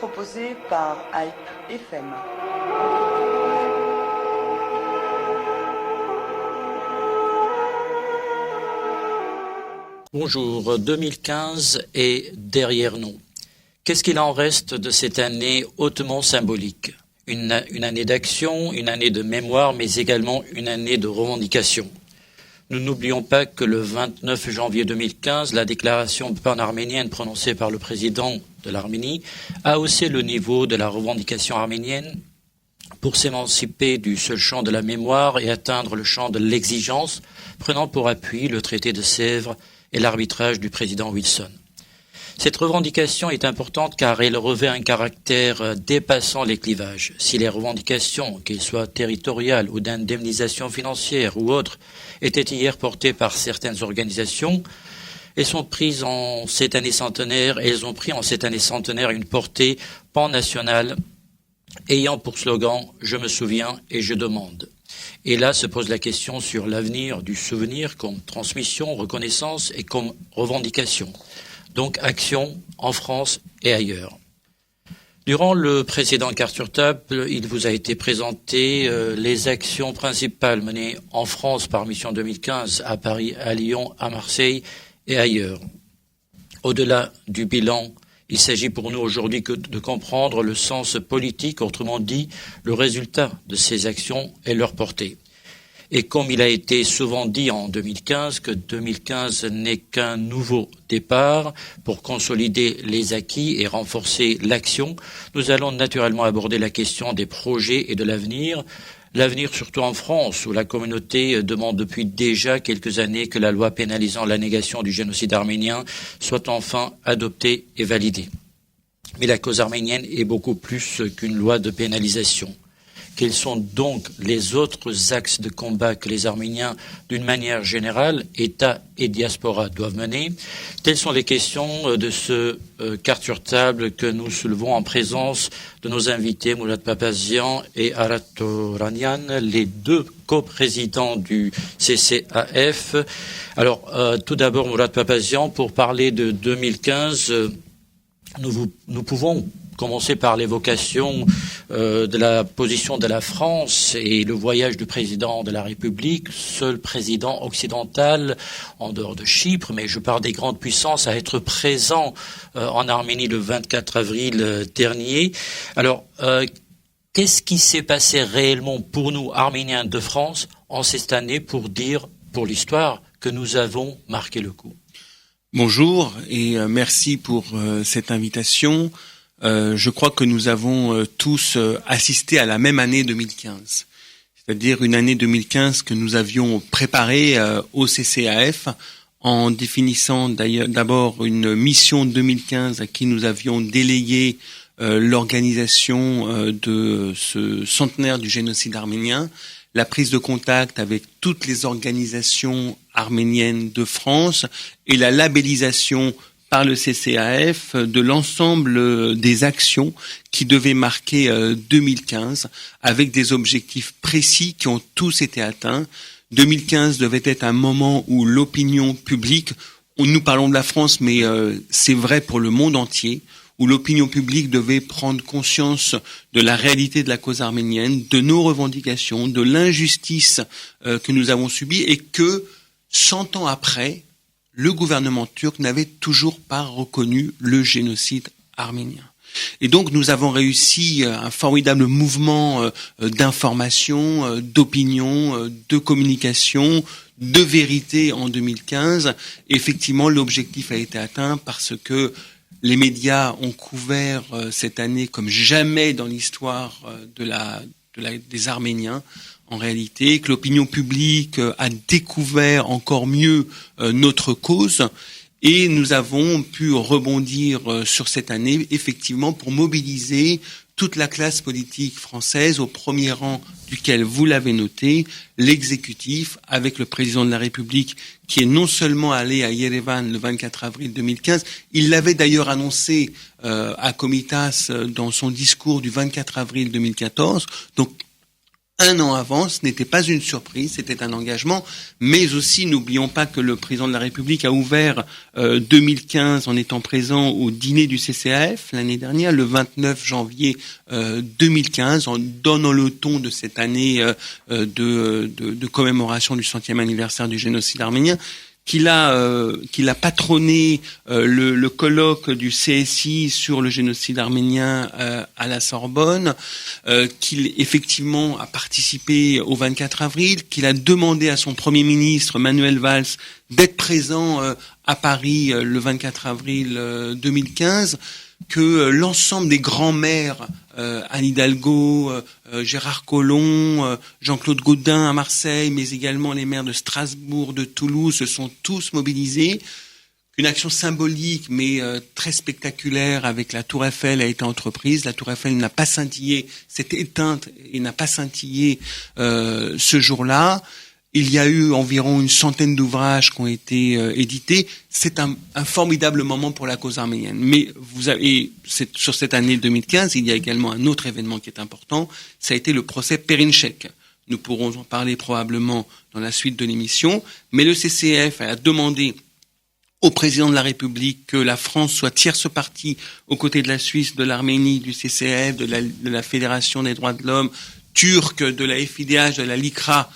proposé par Hype FM. Bonjour, 2015 est derrière nous. Qu'est-ce qu'il en reste de cette année hautement symbolique ? Une année d'action, une année de mémoire, mais également une année de revendication. Nous n'oublions pas que le 29 janvier 2015, la déclaration pan-arménienne prononcée par le président de l'Arménie a haussé le niveau de la revendication arménienne pour s'émanciper du seul champ de la mémoire et atteindre le champ de l'exigence, prenant pour appui le traité de Sèvres et l'arbitrage du président Wilson. Cette revendication est importante car elle revêt un caractère dépassant les clivages. Si les revendications, qu'elles soient territoriales ou d'indemnisation financière ou autres, étaient hier portées par certaines organisations, elles ont pris en cette année centenaire une portée pan-nationale ayant pour slogan « Je me souviens et je demande ». Et là se pose la question sur l'avenir du souvenir comme transmission, reconnaissance et comme revendication. Donc action en France et ailleurs. Durant le précédent quart sur table, il vous a été présenté les actions principales menées en France par Mission 2015 à Paris, à Lyon, à Marseille et ailleurs. Au-delà du bilan, il s'agit pour nous aujourd'hui de comprendre le sens politique, autrement dit, le résultat de ces actions et leur portée. Et comme il a été souvent dit en 2015, que 2015 n'est qu'un nouveau départ pour consolider les acquis et renforcer l'action, nous allons naturellement aborder la question des projets et de l'avenir. L'avenir surtout en France, où la communauté demande depuis déjà quelques années que la loi pénalisant la négation du génocide arménien soit enfin adoptée et validée. Mais la cause arménienne est beaucoup plus qu'une loi de pénalisation. Quels sont donc les autres axes de combat que les Arméniens, d'une manière générale, État et diaspora doivent mener? Telles sont les questions de ce quart sur table que nous soulevons en présence de nos invités, Murat Papazian et Arat Toranyan, les deux coprésidents du CCAF. Alors, tout d'abord, Murat Papazian, pour parler de 2015, nous pouvons commencer par l'évocation de la position de la France et le voyage du président de la République, seul président occidental, en dehors de Chypre, mais je parle des grandes puissances, à être présent en Arménie le 24 avril dernier. Alors, qu'est-ce qui s'est passé réellement pour nous, Arméniens de France, en cette année pour dire, pour l'histoire, que nous avons marqué le coup? Bonjour et merci pour cette invitation. Je crois que nous avons tous assisté à la même année 2015, c'est-à-dire une année 2015 que nous avions préparée au CCAF en définissant d'abord une mission 2015 à qui nous avions délégué l'organisation de ce centenaire du génocide arménien, la prise de contact avec toutes les organisations arméniennes de France et la labellisation par le CCAF de l'ensemble des actions qui devaient marquer 2015 avec des objectifs précis qui ont tous été atteints. 2015 devait être un moment où l'opinion publique, nous parlons de la France, mais c'est vrai pour le monde entier, où l'opinion publique devait prendre conscience de la réalité de la cause arménienne, de nos revendications, de l'injustice que nous avons subie et que, 100 ans après, le gouvernement turc n'avait toujours pas reconnu le génocide arménien. Et donc nous avons réussi un formidable mouvement d'information, d'opinion, de communication, de vérité en 2015. Effectivement, l'objectif a été atteint parce que les médias ont couvert cette année comme jamais dans l'histoire des Arméniens, en réalité, que l'opinion publique a découvert encore mieux notre cause et nous avons pu rebondir sur cette année, effectivement, pour mobiliser toute la classe politique française, au premier rang duquel, vous l'avez noté, l'exécutif, avec le président de la République, qui est non seulement allé à Yerevan le 24 avril 2015, il l'avait d'ailleurs annoncé à Komitas dans son discours du 24 avril 2014, donc un an avant, ce n'était pas une surprise, c'était un engagement, mais aussi n'oublions pas que le président de la République a ouvert 2015 en étant présent au dîner du CCAF l'année dernière, le 29 janvier 2015, en donnant le ton de cette année de commémoration du 100e anniversaire du génocide arménien, qu'il a patronné le colloque du CSI sur le génocide arménien à la Sorbonne, qu'il effectivement a participé au 24 avril, qu'il a demandé à son Premier ministre Manuel Valls d'être présent à Paris le 24 avril 2015, que l'ensemble des grands maires, Anne Hidalgo, Gérard Collomb, Jean-Claude Gaudin à Marseille, mais également les maires de Strasbourg, de Toulouse, se sont tous mobilisés. Une action symbolique, mais très spectaculaire avec la Tour Eiffel a été entreprise. La Tour Eiffel n'a pas scintillé, s'est éteinte et n'a pas scintillé ce jour-là. Il y a eu environ une centaine d'ouvrages qui ont été édités. C'est un formidable moment pour la cause arménienne. Mais sur cette année 2015, il y a également un autre événement qui est important. Ça a été le procès Perinchek. Nous pourrons en parler probablement dans la suite de l'émission. Mais le CCF a demandé au président de la République que la France soit tierce partie aux côtés de la Suisse, de l'Arménie, du CCF, de la Fédération des droits de l'homme turque, de la FIDH, de la LICRA,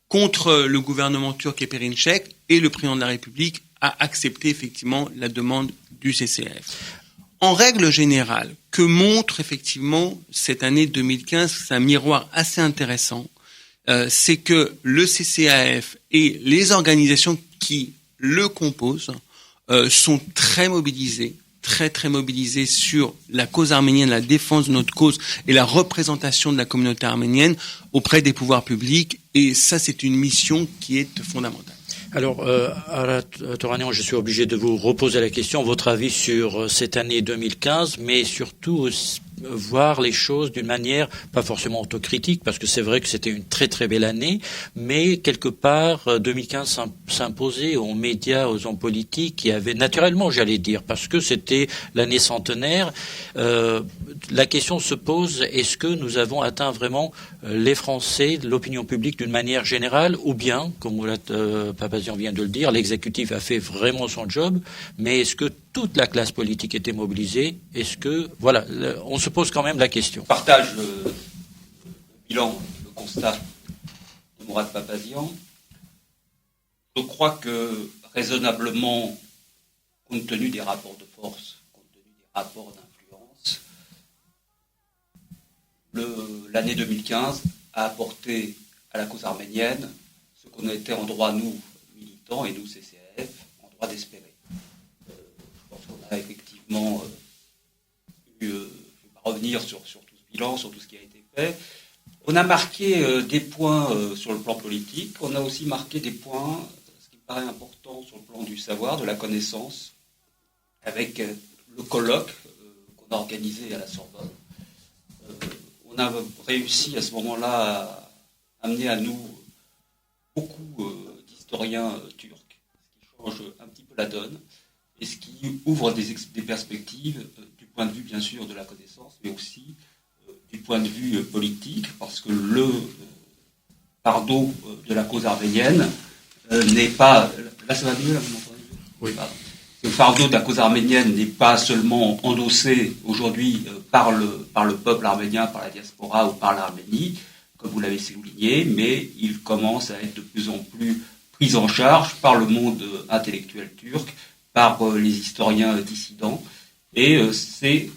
contre le gouvernement turc et Perinchek, et le président de la République a accepté effectivement la demande du CCF. En règle générale, que montre effectivement cette année 2015, c'est un miroir assez intéressant, c'est que le CCAF et les organisations qui le composent sont très mobilisés, très mobilisés sur la cause arménienne, la défense de notre cause et la représentation de la communauté arménienne auprès des pouvoirs publics. Et ça, c'est une mission qui est fondamentale. Alors, Toranian, je suis obligé de vous reposer la question, votre avis sur cette année 2015, mais surtout voir les choses d'une manière pas forcément autocritique, parce que c'est vrai que c'était une très belle année, mais quelque part 2015 s'imposait aux médias, aux hommes politiques qui avaient naturellement, j'allais dire, parce que c'était l'année centenaire. La question se pose, est-ce que nous avons atteint vraiment les Français, l'opinion publique d'une manière générale, ou bien, comme Moulad Papazian vient de le dire, l'exécutif a fait vraiment son job, mais est-ce que toute la classe politique était mobilisée? Est-ce que, voilà, on se pose quand même la question. Je partage le bilan, le constat de Mourad Papazian. Je crois que, raisonnablement, compte tenu des rapports de force, compte tenu des rapports d'influence, l'année 2015 a apporté à la cause arménienne ce qu'on était en droit, nous, militants, et nous, CCAF, en droit d'espérer. Je pense qu'on a effectivement je ne vais pas revenir sur tout ce bilan, sur tout ce qui a été fait. On a marqué des points sur le plan politique, on a aussi marqué des points, ce qui me paraît important, sur le plan du savoir, de la connaissance, avec le colloque qu'on a organisé à la Sorbonne. On a réussi à ce moment-là à amener à nous beaucoup d'historiens turcs, ce qui change un petit peu la donne, et ce qui ouvre des perspectives du point de vue, bien sûr, de la connaissance, mais aussi du point de vue politique, parce que le fardeau de la cause arménienne n'est pas... Là, ça va mieux, là, vous m'entendez ? Oui. Le fardeau de la cause arménienne n'est pas seulement endossé aujourd'hui par le peuple arménien, par la diaspora ou par l'Arménie, comme vous l'avez souligné, mais il commence à être de plus en plus pris en charge par le monde intellectuel turc, par les historiens dissidents, et c'est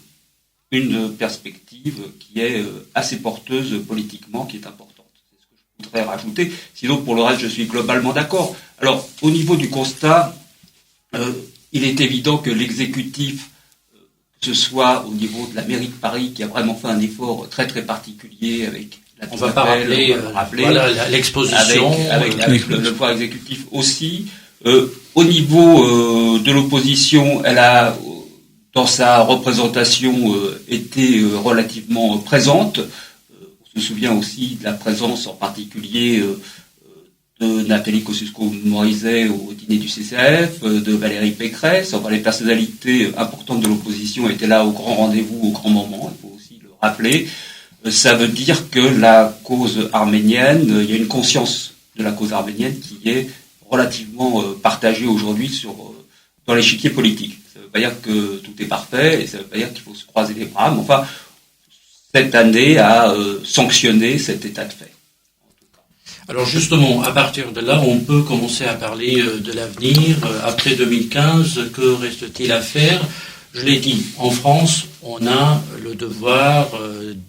une perspective qui est assez porteuse politiquement, qui est importante. C'est ce que je voudrais rajouter. Sinon, pour le reste, je suis globalement d'accord. Alors, au niveau du constat, il est évident que l'exécutif, que ce soit au niveau de la mairie de Paris, qui a vraiment fait un effort très particulier avec la on va pas rappeler voilà, l'exposition. Avec le pouvoir exécutif aussi. Au niveau de l'opposition, elle a, dans sa représentation, été relativement présente. On se souvient aussi de la présence en particulier de Nathalie Kosciusko-Morizet au dîner du CCAF, de Valérie Pécresse. Enfin, les personnalités importantes de l'opposition étaient là au grand rendez-vous, au grand moment, il faut aussi le rappeler. Ça veut dire que la cause arménienne, il y a une conscience de la cause arménienne qui est relativement partagée aujourd'hui dans l'échiquier politique. Ça ne veut pas dire que tout est parfait et ça ne veut pas dire qu'il faut se croiser les bras, mais enfin, cette année a sanctionné cet état de fait. Alors justement, à partir de là, on peut commencer à parler de l'avenir. Après 2015, que reste-t-il à faire ? Je l'ai dit, en France, on a le devoir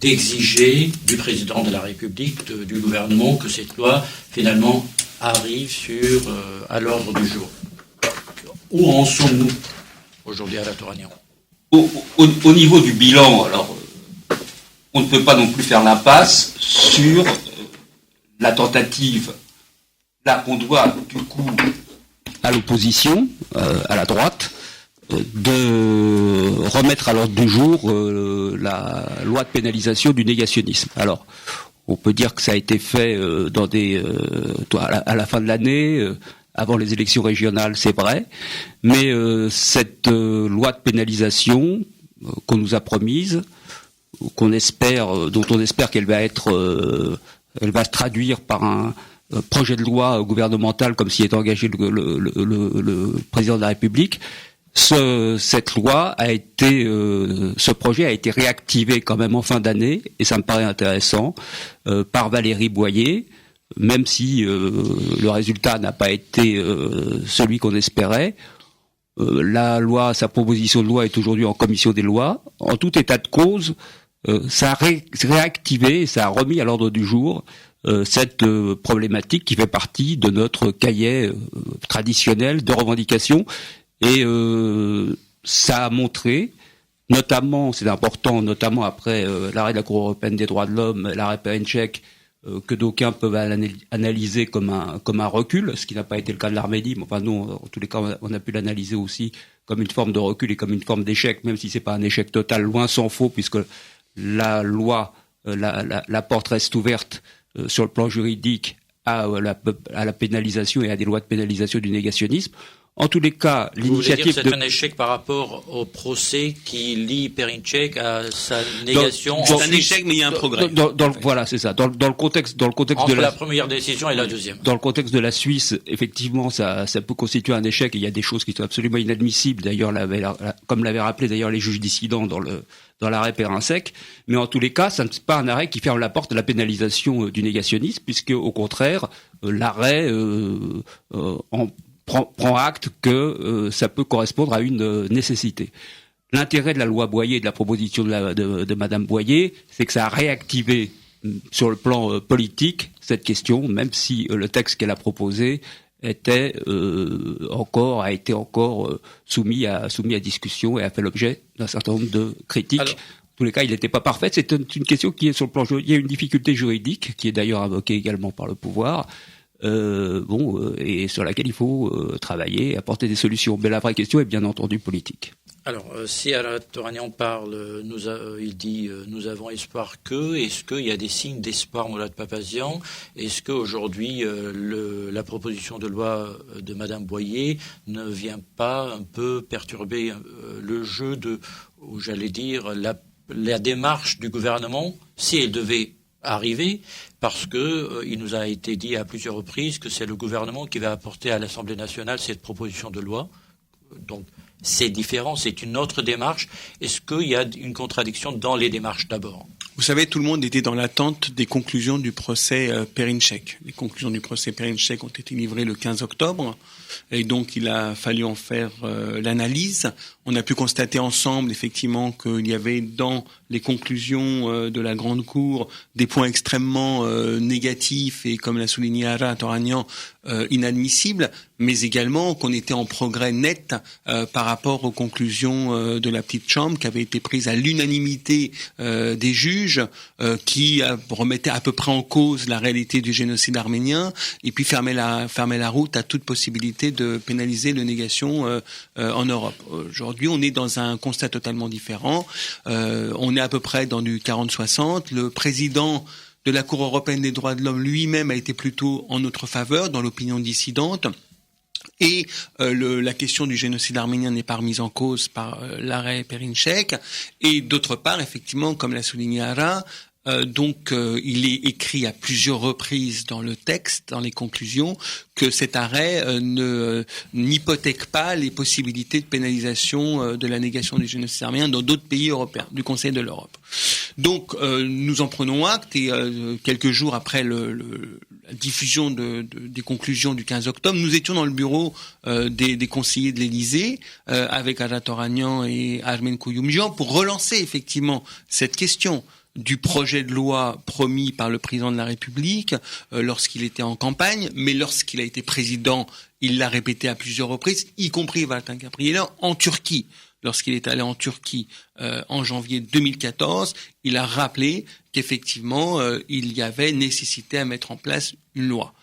d'exiger du président de la République, du gouvernement, que cette loi, finalement, arrive à l'ordre du jour. Où en sommes-nous aujourd'hui à la Toragnan ? Au niveau du bilan, alors, on ne peut pas non plus faire l'impasse sur la tentative. Là, on doit, du coup, à l'opposition, à la droite, de remettre à l'ordre du jour la loi de pénalisation du négationnisme. Alors, on peut dire que ça a été fait à la fin de l'année, avant les élections régionales, c'est vrai, mais cette loi de pénalisation qu'on nous a promise, dont on espère qu'elle va elle va se traduire par un projet de loi gouvernemental comme s'y était engagé le président de la République. Cette loi ce projet a été réactivé quand même en fin d'année, et ça me paraît intéressant, par Valérie Boyer, même si le résultat n'a pas été celui qu'on espérait. Sa proposition de loi est aujourd'hui en commission des lois. En tout état de cause, ça a réactivé, ça a remis à l'ordre du jour cette problématique qui fait partie de notre cahier traditionnel de revendications. Et ça a montré, notamment, c'est important, notamment après l'arrêt de la Cour européenne des droits de l'homme, l'arrêt Perrinček, que d'aucuns peuvent analyser comme un recul, ce qui n'a pas été le cas de l'Arménie, mais enfin nous, en tous les cas, on a pu l'analyser aussi comme une forme de recul et comme une forme d'échec, même si c'est pas un échec total, loin s'en faut, puisque la loi, la porte reste ouverte sur le plan juridique à la pénalisation et à des lois de pénalisation du négationnisme. En tous les cas, l'initiative Vous voulez dire que c'est un échec par rapport au procès qui lie Perrinček à sa négation. C'est un échec, mais il y a un progrès. Voilà, c'est ça. Dans le contexte entre la première décision et la deuxième. Dans le contexte de la Suisse, effectivement, ça peut constituer un échec. Et il y a des choses qui sont absolument inadmissibles. D'ailleurs, comme l'avaient rappelé d'ailleurs les juges dissidents dans l'arrêt Perrinček. Mais en tous les cas, ça n'est pas un arrêt qui ferme la porte à la pénalisation du négationnisme, puisque au contraire, l'arrêt prend acte que ça peut correspondre à une nécessité. L'intérêt de la loi Boyer, de la proposition de Madame Boyer, c'est que ça a réactivé sur le plan politique cette question, même si le texte qu'elle a proposé a été encore soumis à discussion et a fait l'objet d'un certain nombre de critiques. Alors, en tous les cas, il n'était pas parfait. C'est une question qui est sur le plan juridique. Il y a une difficulté juridique qui est d'ailleurs invoquée également par le pouvoir. Et sur laquelle il faut travailler et apporter des solutions. Mais la vraie question est bien entendu politique. Alors, si Arat Toragnan parle, il dit nous avons espoir que. Est-ce qu'il y a des signes d'espoir, Moulad Papazian ? Est-ce qu'aujourd'hui, la proposition de loi de Madame Boyer ne vient pas un peu perturber le jeu ou j'allais dire, la démarche du gouvernement, si elle devait arriver, parce que il nous a été dit à plusieurs reprises que c'est le gouvernement qui va apporter à l'Assemblée nationale cette proposition de loi. Donc c'est différent, c'est une autre démarche. Est-ce qu'il y a une contradiction dans les démarches d'abord ? Vous savez, tout le monde était dans l'attente des conclusions du procès Perrinček. Les conclusions du procès Perrinček ont été livrées le 15 octobre, et donc il a fallu en faire l'analyse. On a pu constater ensemble, effectivement, qu'il y avait dans les conclusions de la Grande Cour des points extrêmement négatifs et, comme l'a souligné Arat Toragnan, inadmissibles, mais également qu'on était en progrès net par rapport aux conclusions de la petite chambre qui avaient été prises à l'unanimité des juges, qui remettaient à peu près en cause la réalité du génocide arménien et puis fermaient la route à toute possibilité de pénaliser le négation en Europe. Aujourd'hui, on est dans un constat totalement différent. On est à peu près dans du 40-60. Le président de la Cour européenne des droits de l'homme lui-même a été plutôt en notre faveur dans l'opinion dissidente. Et la question du génocide arménien n'est pas remise en cause par l'arrêt Perrinček. Et d'autre part, effectivement, comme l'a souligné Ara, Il est écrit à plusieurs reprises dans le texte, dans les conclusions, que cet arrêt n'hypothèque pas les possibilités de pénalisation de la négation du génocide arménien dans d'autres pays européens, du Conseil de l'Europe. Donc, nous en prenons acte et quelques jours après la diffusion des conclusions du 15 octobre, nous étions dans le bureau des conseillers de l'Élysée avec Aja Toranian et Armen Kouyumjian pour relancer effectivement cette question du projet de loi promis par le président de la République lorsqu'il était en campagne, mais lorsqu'il a été président, il l'a répété à plusieurs reprises, y compris Valentin Gabriela en Turquie. Lorsqu'il est allé en Turquie en janvier 2014, il a rappelé qu'effectivement, il y avait nécessité à mettre en place une loi.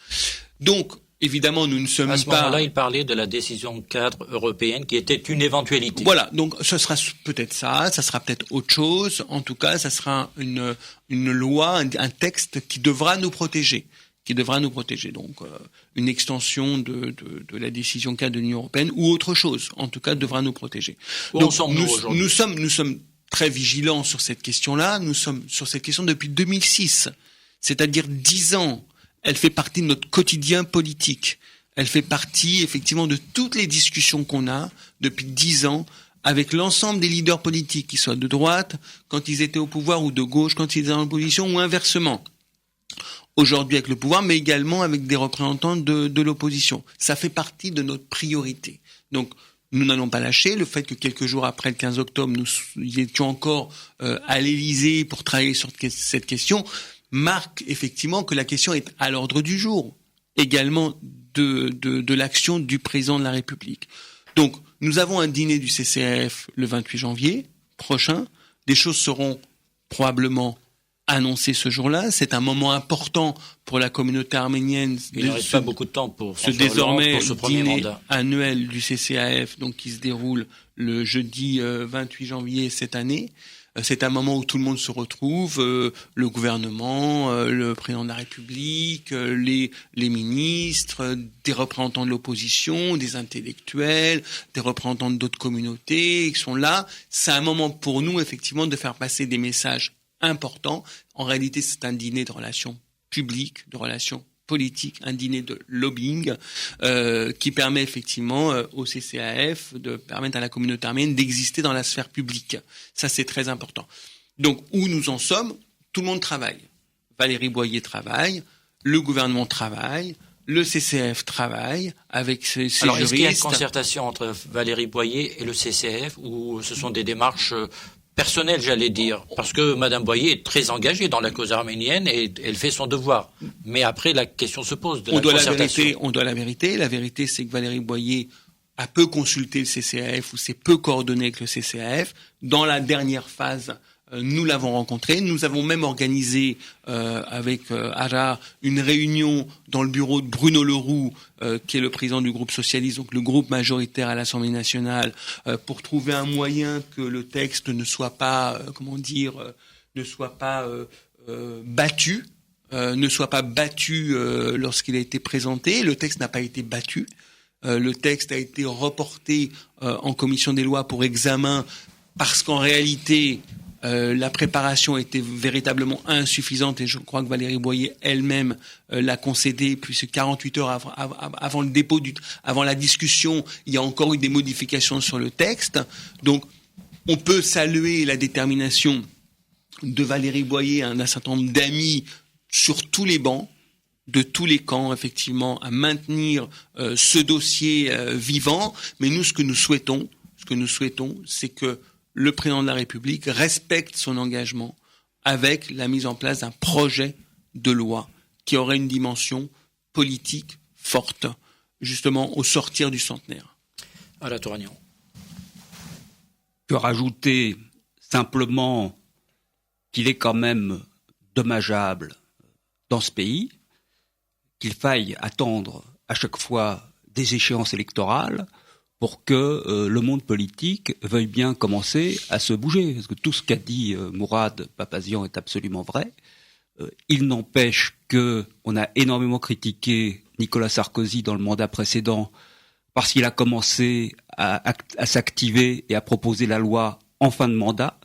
Donc, évidemment, nous ne sommes pas... À ce moment-là, il parlait de la décision cadre européenne qui était une éventualité. Voilà, donc ce sera peut-être ça sera peut-être autre chose. En tout cas, ça sera une loi, un texte qui devra nous protéger. Donc, une extension de la décision cadre de l'Union européenne ou autre chose, en tout cas, devra nous protéger. Donc, nous sommes très vigilants sur cette question-là. Nous sommes sur cette question depuis 2006, c'est-à-dire 10 ans. Elle fait partie de notre quotidien politique. Elle fait partie, effectivement, de toutes les discussions qu'on a depuis 10 ans avec l'ensemble des leaders politiques, qu'ils soient de droite, quand ils étaient au pouvoir, ou de gauche, quand ils étaient en opposition, ou inversement. Aujourd'hui avec le pouvoir, mais également avec des représentants de l'opposition. Ça fait partie de notre priorité. Donc, nous n'allons pas lâcher. Le fait que quelques jours après le 15 octobre, nous étions encore à l'Élysée pour travailler sur cette question, marque effectivement que la question est à l'ordre du jour, également de l'action du président de la République. Donc, nous avons un dîner du CCAF le 28 janvier prochain. Des choses seront probablement annoncé ce jour-là. C'est un moment important pour la communauté arménienne. Il ne reste pas beaucoup de temps pour ce désormais dîner annuel du CCAF, donc qui se déroule le jeudi 28 janvier cette année. C'est un moment où tout le monde se retrouve, le gouvernement, le président de la République, les ministres, des représentants de l'opposition, des intellectuels, des représentants d'autres communautés qui sont là. C'est un moment pour nous, effectivement, de faire passer des messages important. En réalité, c'est un dîner de relations publiques, de relations politiques, un dîner de lobbying qui permet effectivement au CCAF de permettre à la communauté arménienne d'exister dans la sphère publique. Ça, c'est très important. Donc, où nous en sommes, tout le monde travaille. Valérie Boyer travaille, le gouvernement travaille, le CCAF travaille avec ses juristes. Alors, est-ce qu'il y a une concertation entre Valérie Boyer et le CCAF ou ce sont des démarches personnel, j'allais dire, parce que Madame Boyer est très engagée dans la cause arménienne et elle fait son devoir. Mais après, la question se pose de la concertation. On doit la vérité. La vérité, c'est que Valérie Boyer a peu consulté le CCAF ou s'est peu coordonné avec le CCAF. Dans la dernière phase, nous l'avons rencontré. Nous avons même organisé avec Ara une réunion dans le bureau de Bruno Leroux, qui est le président du groupe socialiste, donc le groupe majoritaire à l'Assemblée nationale, pour trouver un moyen que le texte ne soit pas, battu, lorsqu'il a été présenté. Le texte n'a pas été battu. Le texte a été reporté en commission des lois pour examen parce qu'en réalité, la préparation était véritablement insuffisante et je crois que Valérie Boyer elle-même l'a concédé puisque 48 heures avant le dépôt avant la discussion, il y a encore eu des modifications sur le texte. Donc, on peut saluer la détermination de Valérie Boyer, d'un certain nombre d'amis sur tous les bancs, de tous les camps, effectivement, à maintenir ce dossier vivant. Mais nous, ce que nous souhaitons, c'est que le président de la République respecte son engagement avec la mise en place d'un projet de loi qui aurait une dimension politique forte, justement au sortir du centenaire. À la Toranian. Je peux rajouter simplement qu'il est quand même dommageable dans ce pays qu'il faille attendre à chaque fois des échéances électorales pour que le monde politique veuille bien commencer à se bouger. Parce que tout ce qu'a dit Mourad Papazian est absolument vrai. Il n'empêche qu'on a énormément critiqué Nicolas Sarkozy dans le mandat précédent parce qu'il a commencé à s'activer et à proposer la loi en fin de mandat,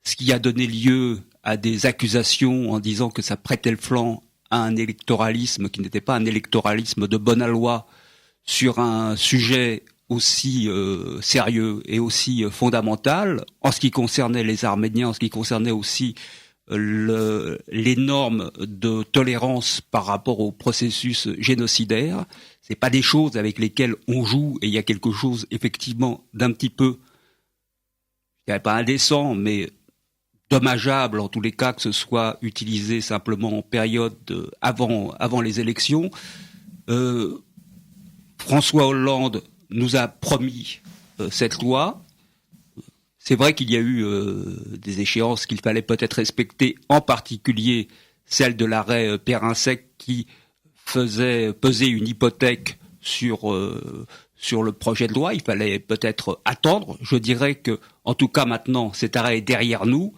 ce qui a donné lieu à des accusations en disant que ça prêtait le flanc à un électoralisme qui n'était pas un électoralisme de bonne aloi sur un sujet aussi sérieux et aussi fondamental en ce qui concernait les Arméniens, en ce qui concernait aussi les normes de tolérance par rapport au processus génocidaire. C'est pas des choses avec lesquelles on joue, et il y a quelque chose effectivement d'un petit peu, je dirais pas indécent, mais dommageable en tous les cas que ce soit utilisé simplement en période avant les élections. François Hollande nous a promis cette loi. C'est vrai qu'il y a eu des échéances qu'il fallait peut-être respecter, en particulier celle de l'arrêt Perrin-Sec qui faisait peser une hypothèque sur le projet de loi. Il fallait peut-être attendre. Je dirais que, en tout cas maintenant, cet arrêt est derrière nous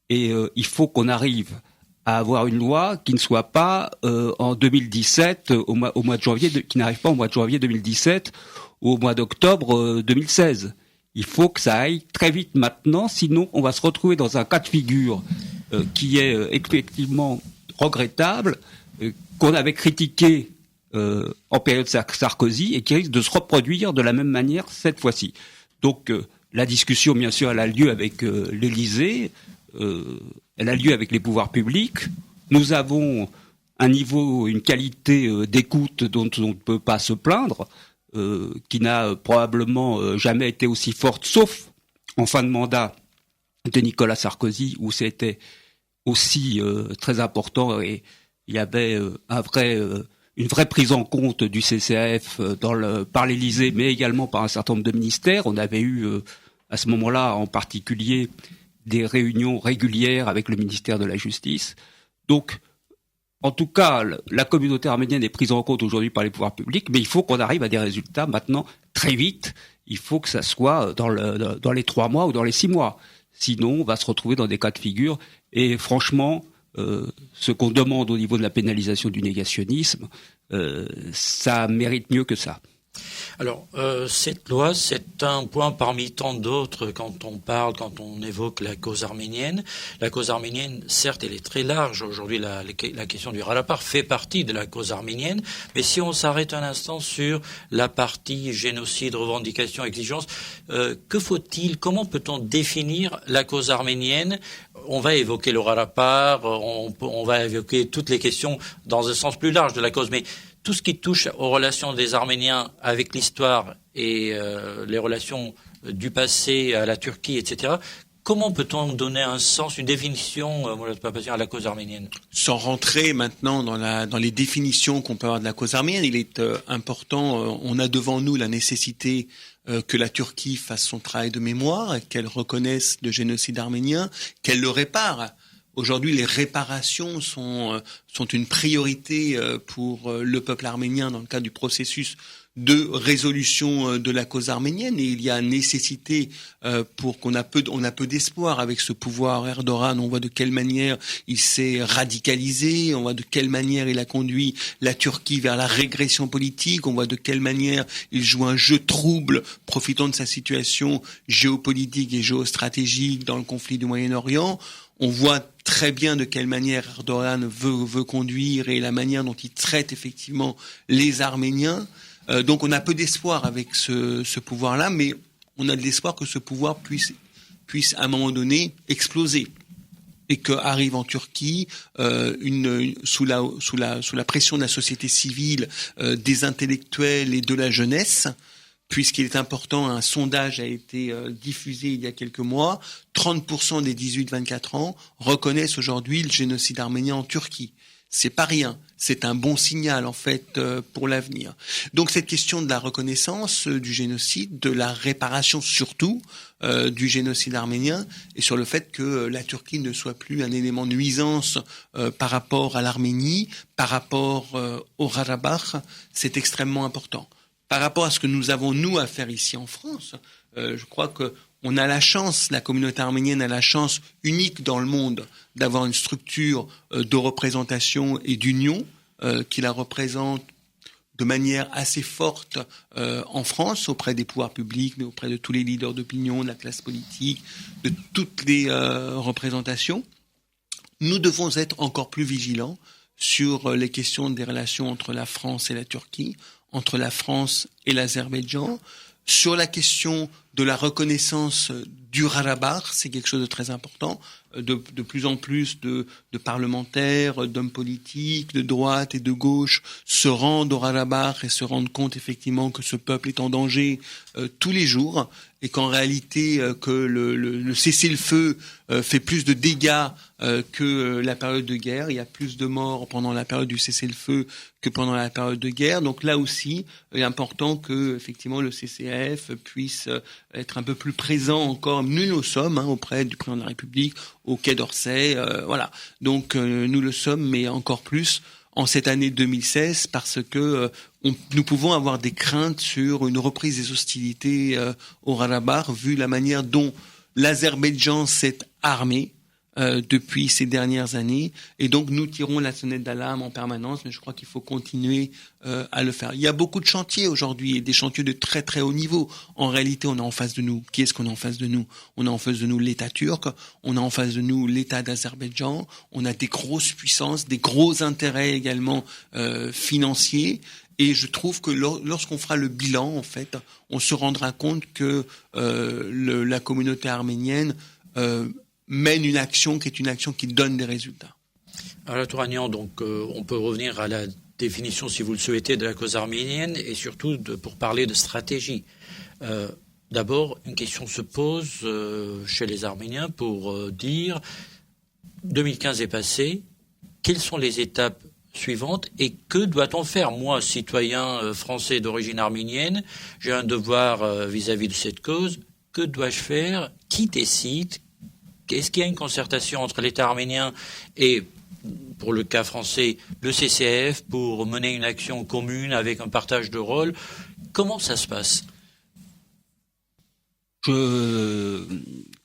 et il faut qu'on arrive à avoir une loi qui ne soit pas en 2017, au mois de janvier, qui n'arrive pas au mois de janvier 2017 ou au mois d'octobre 2016. Il faut que ça aille très vite maintenant, sinon on va se retrouver dans un cas de figure qui est effectivement regrettable, qu'on avait critiqué en période Sarkozy et qui risque de se reproduire de la même manière cette fois-ci. Donc la discussion, bien sûr, elle a lieu avec l'Élysée, elle a lieu avec les pouvoirs publics. Nous avons un niveau, une qualité d'écoute dont on ne peut pas se plaindre, qui n'a probablement jamais été aussi forte, sauf en fin de mandat de Nicolas Sarkozy, où c'était aussi très important et il y avait une vraie prise en compte du CCAF par l'Élysée, mais également par un certain nombre de ministères. On avait eu à ce moment-là, en particulier, des réunions régulières avec le ministère de la Justice. Donc, en tout cas, la communauté arménienne est prise en compte aujourd'hui par les pouvoirs publics, mais il faut qu'on arrive à des résultats maintenant très vite. Il faut que ça soit dans les 3 mois ou dans les 6 mois. Sinon, on va se retrouver dans des cas de figure. Et franchement, ce qu'on demande au niveau de la pénalisation du négationnisme, ça mérite mieux que ça. Alors, cette loi, c'est un point parmi tant d'autres quand on évoque la cause arménienne. La cause arménienne, certes, elle est très large. Aujourd'hui, la question du Ralapar fait partie de la cause arménienne. Mais si on s'arrête un instant sur la partie génocide, revendication, exigence, que faut-il, comment peut-on définir la cause arménienne? On va évoquer le Ralapar, on va évoquer toutes les questions dans un sens plus large de la cause, mais tout ce qui touche aux relations des Arméniens avec l'histoire et les relations du passé à la Turquie, etc., comment peut-on donner un sens, une définition à la cause arménienne? Sans rentrer maintenant dans les définitions qu'on peut avoir de la cause arménienne, il est important, on a devant nous la nécessité que la Turquie fasse son travail de mémoire, qu'elle reconnaisse le génocide arménien, qu'elle le répare. Aujourd'hui, les réparations sont une priorité pour le peuple arménien dans le cadre du processus de résolution de la cause arménienne, et il y a nécessité pour on a peu d'espoir avec ce pouvoir Erdogan. On voit de quelle manière il s'est radicalisé, on voit de quelle manière il a conduit la Turquie vers la régression politique, on voit de quelle manière il joue un jeu trouble, profitant de sa situation géopolitique et géostratégique dans le conflit du Moyen-Orient. On voit très bien de quelle manière Erdogan veut conduire et la manière dont il traite effectivement les Arméniens. Donc on a peu d'espoir avec ce pouvoir-là, mais on a de l'espoir que ce pouvoir puisse à un moment donné exploser et qu'arrive en Turquie sous la pression de la société civile, des intellectuels et de la jeunesse. Puisqu'il est important, un sondage a été diffusé il y a quelques mois, 30% des 18-24 ans reconnaissent aujourd'hui le génocide arménien en Turquie. C'est pas rien, c'est un bon signal en fait pour l'avenir. Donc cette question de la reconnaissance du génocide, de la réparation surtout du génocide arménien, et sur le fait que la Turquie ne soit plus un élément de nuisance par rapport à l'Arménie, par rapport au Karabakh, c'est extrêmement important. Par rapport à ce que nous avons, nous, à faire ici en France, je crois que on a la chance, la communauté arménienne a la chance unique dans le monde d'avoir une structure de représentation et d'union qui la représente de manière assez forte en France, auprès des pouvoirs publics, mais auprès de tous les leaders d'opinion, de la classe politique, de toutes les représentations. nous devons être encore plus vigilants sur les questions des relations entre la France et la Turquie, entre la France et l'Azerbaïdjan, sur la question de la reconnaissance du Haut-Karabakh, c'est quelque chose de très important. De plus en plus de parlementaires, d'hommes politiques, de droite et de gauche se rendent au Haut-Karabakh et se rendent compte effectivement que ce peuple est en danger tous les jours et qu'en réalité que le cessez-le-feu fait plus de dégâts que la période de guerre. Il y a plus de morts pendant la période du cessez-le-feu que pendant la période de guerre. Donc là aussi, il est important que effectivement le CCAF puisse être un peu plus présent encore. Nous le sommes auprès du président de la République, au Quai d'Orsay, voilà. Donc nous le sommes, mais encore plus en cette année 2016, parce que nous pouvons avoir des craintes sur une reprise des hostilités au Haut-Karabakh, vu la manière dont l'Azerbaïdjan s'est armé depuis ces dernières années, et donc nous tirons la sonnette d'alarme en permanence, mais je crois qu'il faut continuer à le faire. Il y a beaucoup de chantiers aujourd'hui, et des chantiers de très très haut niveau. En réalité, on a en face de nous, qui est-ce qu'on a en face de nous? On a en face de nous l'État turc, on a en face de nous l'État d'Azerbaïdjan, on a des grosses puissances, des gros intérêts également financiers, et je trouve que lorsqu'on fera le bilan, en fait, on se rendra compte que la communauté arménienne mène une action qui est une action qui donne des résultats. Alors, Touragnan, donc, on peut revenir à la définition, si vous le souhaitez, de la cause arménienne et surtout pour parler de stratégie. D'abord, une question se pose chez les Arméniens pour dire 2015 est passé, quelles sont les étapes suivantes et que doit-on faire? Moi, citoyen français d'origine arménienne, j'ai un devoir vis-à-vis de cette cause. Que dois-je faire? Qui décide? Est-ce qu'il y a une concertation entre l'État arménien et, pour le cas français, le CCAF pour mener une action commune avec un partage de rôle? Comment ça se passe? Je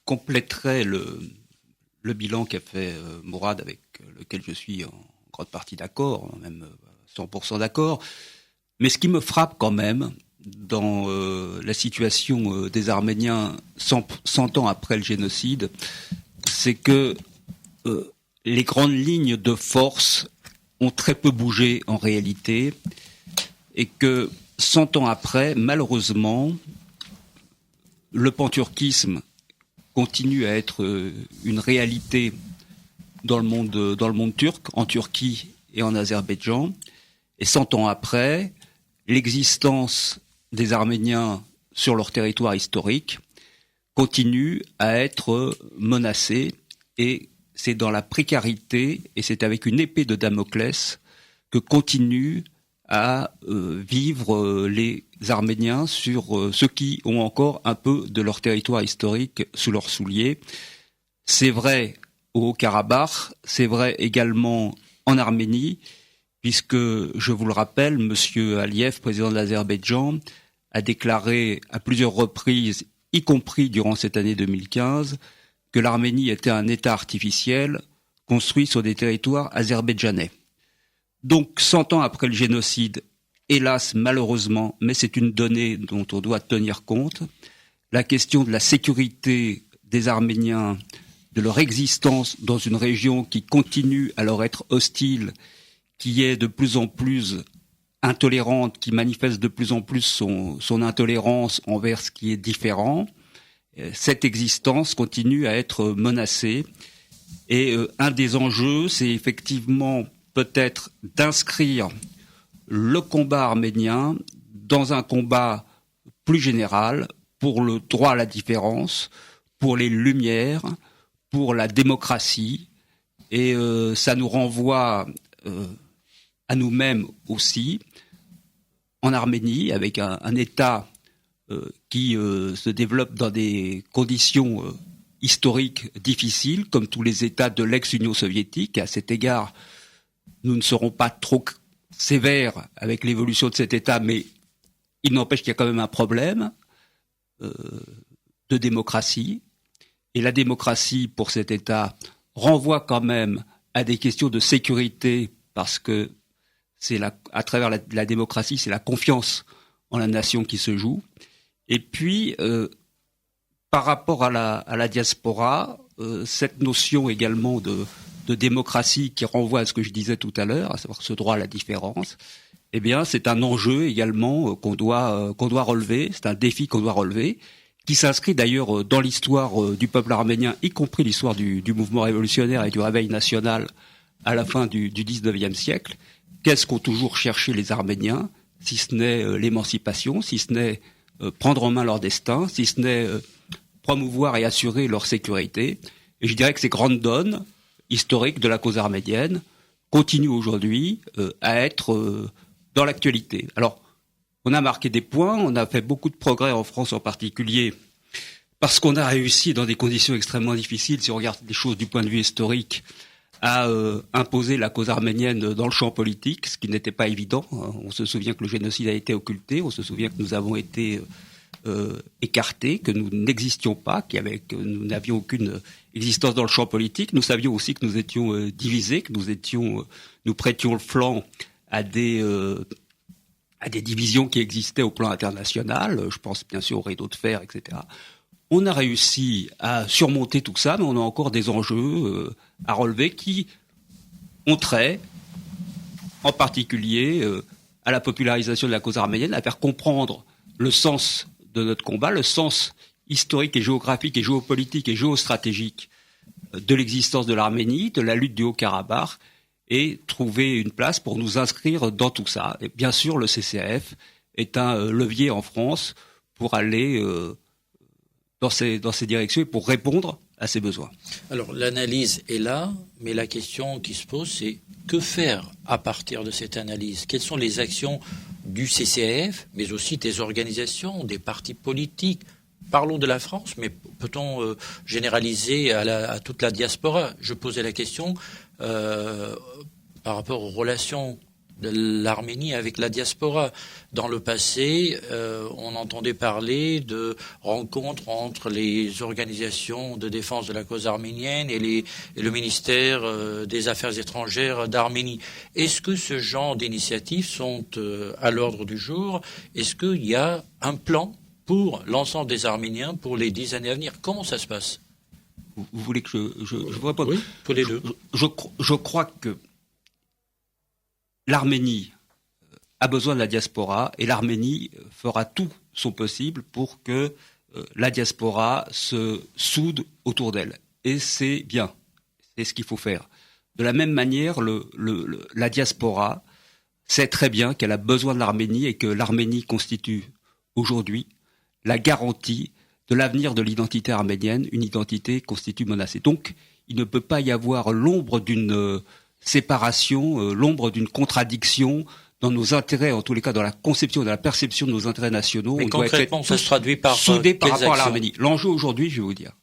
compléterai le bilan qu'a fait Mourad, avec lequel je suis en grande partie d'accord, même 100% d'accord. Mais ce qui me frappe quand même dans la situation des Arméniens 100 ans après le génocide, c'est que les grandes lignes de force ont très peu bougé en réalité, et que 100 ans après, malheureusement, le panturquisme continue à être une réalité dans le monde turc, en Turquie et en Azerbaïdjan. Et 100 ans après, l'existence des Arméniens sur leur territoire historique continue à être menacée, et c'est dans la précarité et c'est avec une épée de Damoclès que continuent à vivre les Arméniens sur ceux qui ont encore un peu de leur territoire historique sous leurs souliers. C'est vrai au Haut-Karabakh, c'est vrai également en Arménie, puisque, je vous le rappelle, M. Aliyev, président de l'Azerbaïdjan, a déclaré à plusieurs reprises, y compris durant cette année 2015, que l'Arménie était un État artificiel construit sur des territoires azerbaïdjanais. Donc, 100 ans après le génocide, hélas, malheureusement, mais c'est une donnée dont on doit tenir compte, la question de la sécurité des Arméniens, de leur existence dans une région qui continue à leur être hostile, qui est de plus en plus intolérante, qui manifeste de plus en plus son intolérance envers ce qui est différent, cette existence continue à être menacée. Et un des enjeux, c'est effectivement peut-être d'inscrire le combat arménien dans un combat plus général pour le droit à la différence, pour les Lumières, pour la démocratie. Et ça nous renvoie à nous-mêmes aussi, en Arménie, avec un État qui se développe dans des conditions historiques difficiles, comme tous les États de l'ex-Union soviétique. À cet égard, nous ne serons pas trop sévères avec l'évolution de cet État, mais il n'empêche qu'il y a quand même un problème de démocratie. Et la démocratie, pour cet État, renvoie quand même à des questions de sécurité, parce que à travers la démocratie, c'est la confiance en la nation qui se joue. Et puis, par rapport à la diaspora, cette notion également de de démocratie qui renvoie à ce que je disais tout à l'heure, à savoir ce droit à la différence, eh bien, c'est un enjeu également qu'on doit relever. C'est un défi qu'on doit relever, qui s'inscrit d'ailleurs dans l'histoire du peuple arménien, y compris l'histoire du mouvement révolutionnaire et du réveil national à la fin du 19e siècle. Qu'est-ce qu'ont toujours cherché les Arméniens, si ce n'est l'émancipation, si ce n'est prendre en main leur destin, si ce n'est promouvoir et assurer leur sécurité. Et je dirais que ces grandes donnes historiques de la cause arménienne continuent aujourd'hui à être dans l'actualité. Alors, on a marqué des points, on a fait beaucoup de progrès en France en particulier, parce qu'on a réussi dans des conditions extrêmement difficiles, si on regarde les choses du point de vue historique, à imposer la cause arménienne dans le champ politique, ce qui n'était pas évident. On se souvient que le génocide a été occulté, on se souvient que nous avons été écartés, que nous n'existions pas, que nous n'avions aucune existence dans le champ politique. Nous savions aussi que nous étions divisés, que nous prêtions le flanc à des divisions qui existaient au plan international. Je pense bien sûr au rideau de fer, etc. On a réussi à surmonter tout ça, mais on a encore des enjeux à relever qui ont trait, en particulier, à la popularisation de la cause arménienne, à faire comprendre le sens de notre combat, le sens historique et géographique et géopolitique et géostratégique de l'existence de l'Arménie, de la lutte du Haut-Karabakh, et trouver une place pour nous inscrire dans tout ça. Et bien sûr, le CCAF est un levier en France pour aller dans ces directions et pour répondre à ces besoins. Alors, l'analyse est là, mais la question qui se pose, c'est que faire à partir de cette analyse? Quelles sont les actions du CCAF, mais aussi des organisations, des partis politiques? Parlons de la France, mais peut-on généraliser à toute la diaspora? Je posais la question par rapport aux relations de l'Arménie avec la diaspora. Dans le passé, on entendait parler de rencontres entre les organisations de défense de la cause arménienne et le ministère des Affaires étrangères d'Arménie. Est-ce que ce genre d'initiatives sont à l'ordre du jour? Est-ce qu'il y a un plan pour l'ensemble des Arméniens pour les 10 années à venir? Comment ça se passe? Vous voulez que je vous réponde? Oui, tous les deux. Je crois que l'Arménie a besoin de la diaspora et l'Arménie fera tout son possible pour que la diaspora se soude autour d'elle. Et c'est bien, c'est ce qu'il faut faire. De la même manière, la diaspora sait très bien qu'elle a besoin de l'Arménie et que l'Arménie constitue aujourd'hui la garantie de l'avenir de l'identité arménienne, une identité constitue menacée. Donc, il ne peut pas y avoir l'ombre d'une séparation, l'ombre d'une contradiction dans nos intérêts, en tous les cas dans la conception, dans la perception de nos intérêts nationaux. Mais concrètement, ça se traduit par soudés par rapport actions? à l'Arménie. L'enjeu aujourd'hui, je vais vous dire,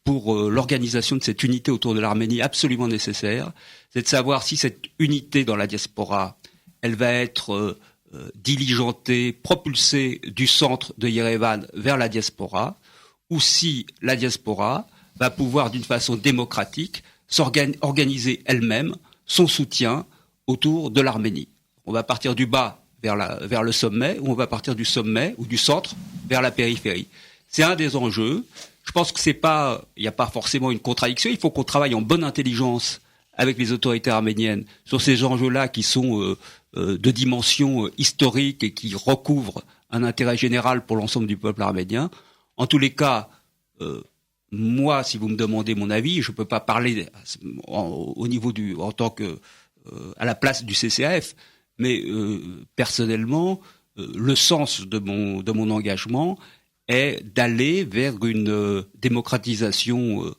pour l'organisation de cette unité autour de l'Arménie absolument nécessaire, c'est de savoir si cette unité dans la diaspora, elle va être diligentée, propulsée du centre de Yerevan vers la diaspora, ou si la diaspora va pouvoir d'une façon démocratique organiser elle-même son soutien autour de l'Arménie. On va partir du bas vers le sommet, ou on va partir du sommet ou du centre vers la périphérie. C'est un des enjeux. Je pense que il n'y a pas forcément une contradiction. Il faut qu'on travaille en bonne intelligence avec les autorités arméniennes sur ces enjeux-là qui sont de dimension historique et qui recouvrent un intérêt général pour l'ensemble du peuple arménien. En tous les cas, moi, si vous me demandez mon avis, je ne peux pas parler au niveau en tant que à la place du CCAF, mais personnellement, le sens de mon engagement est d'aller vers une démocratisation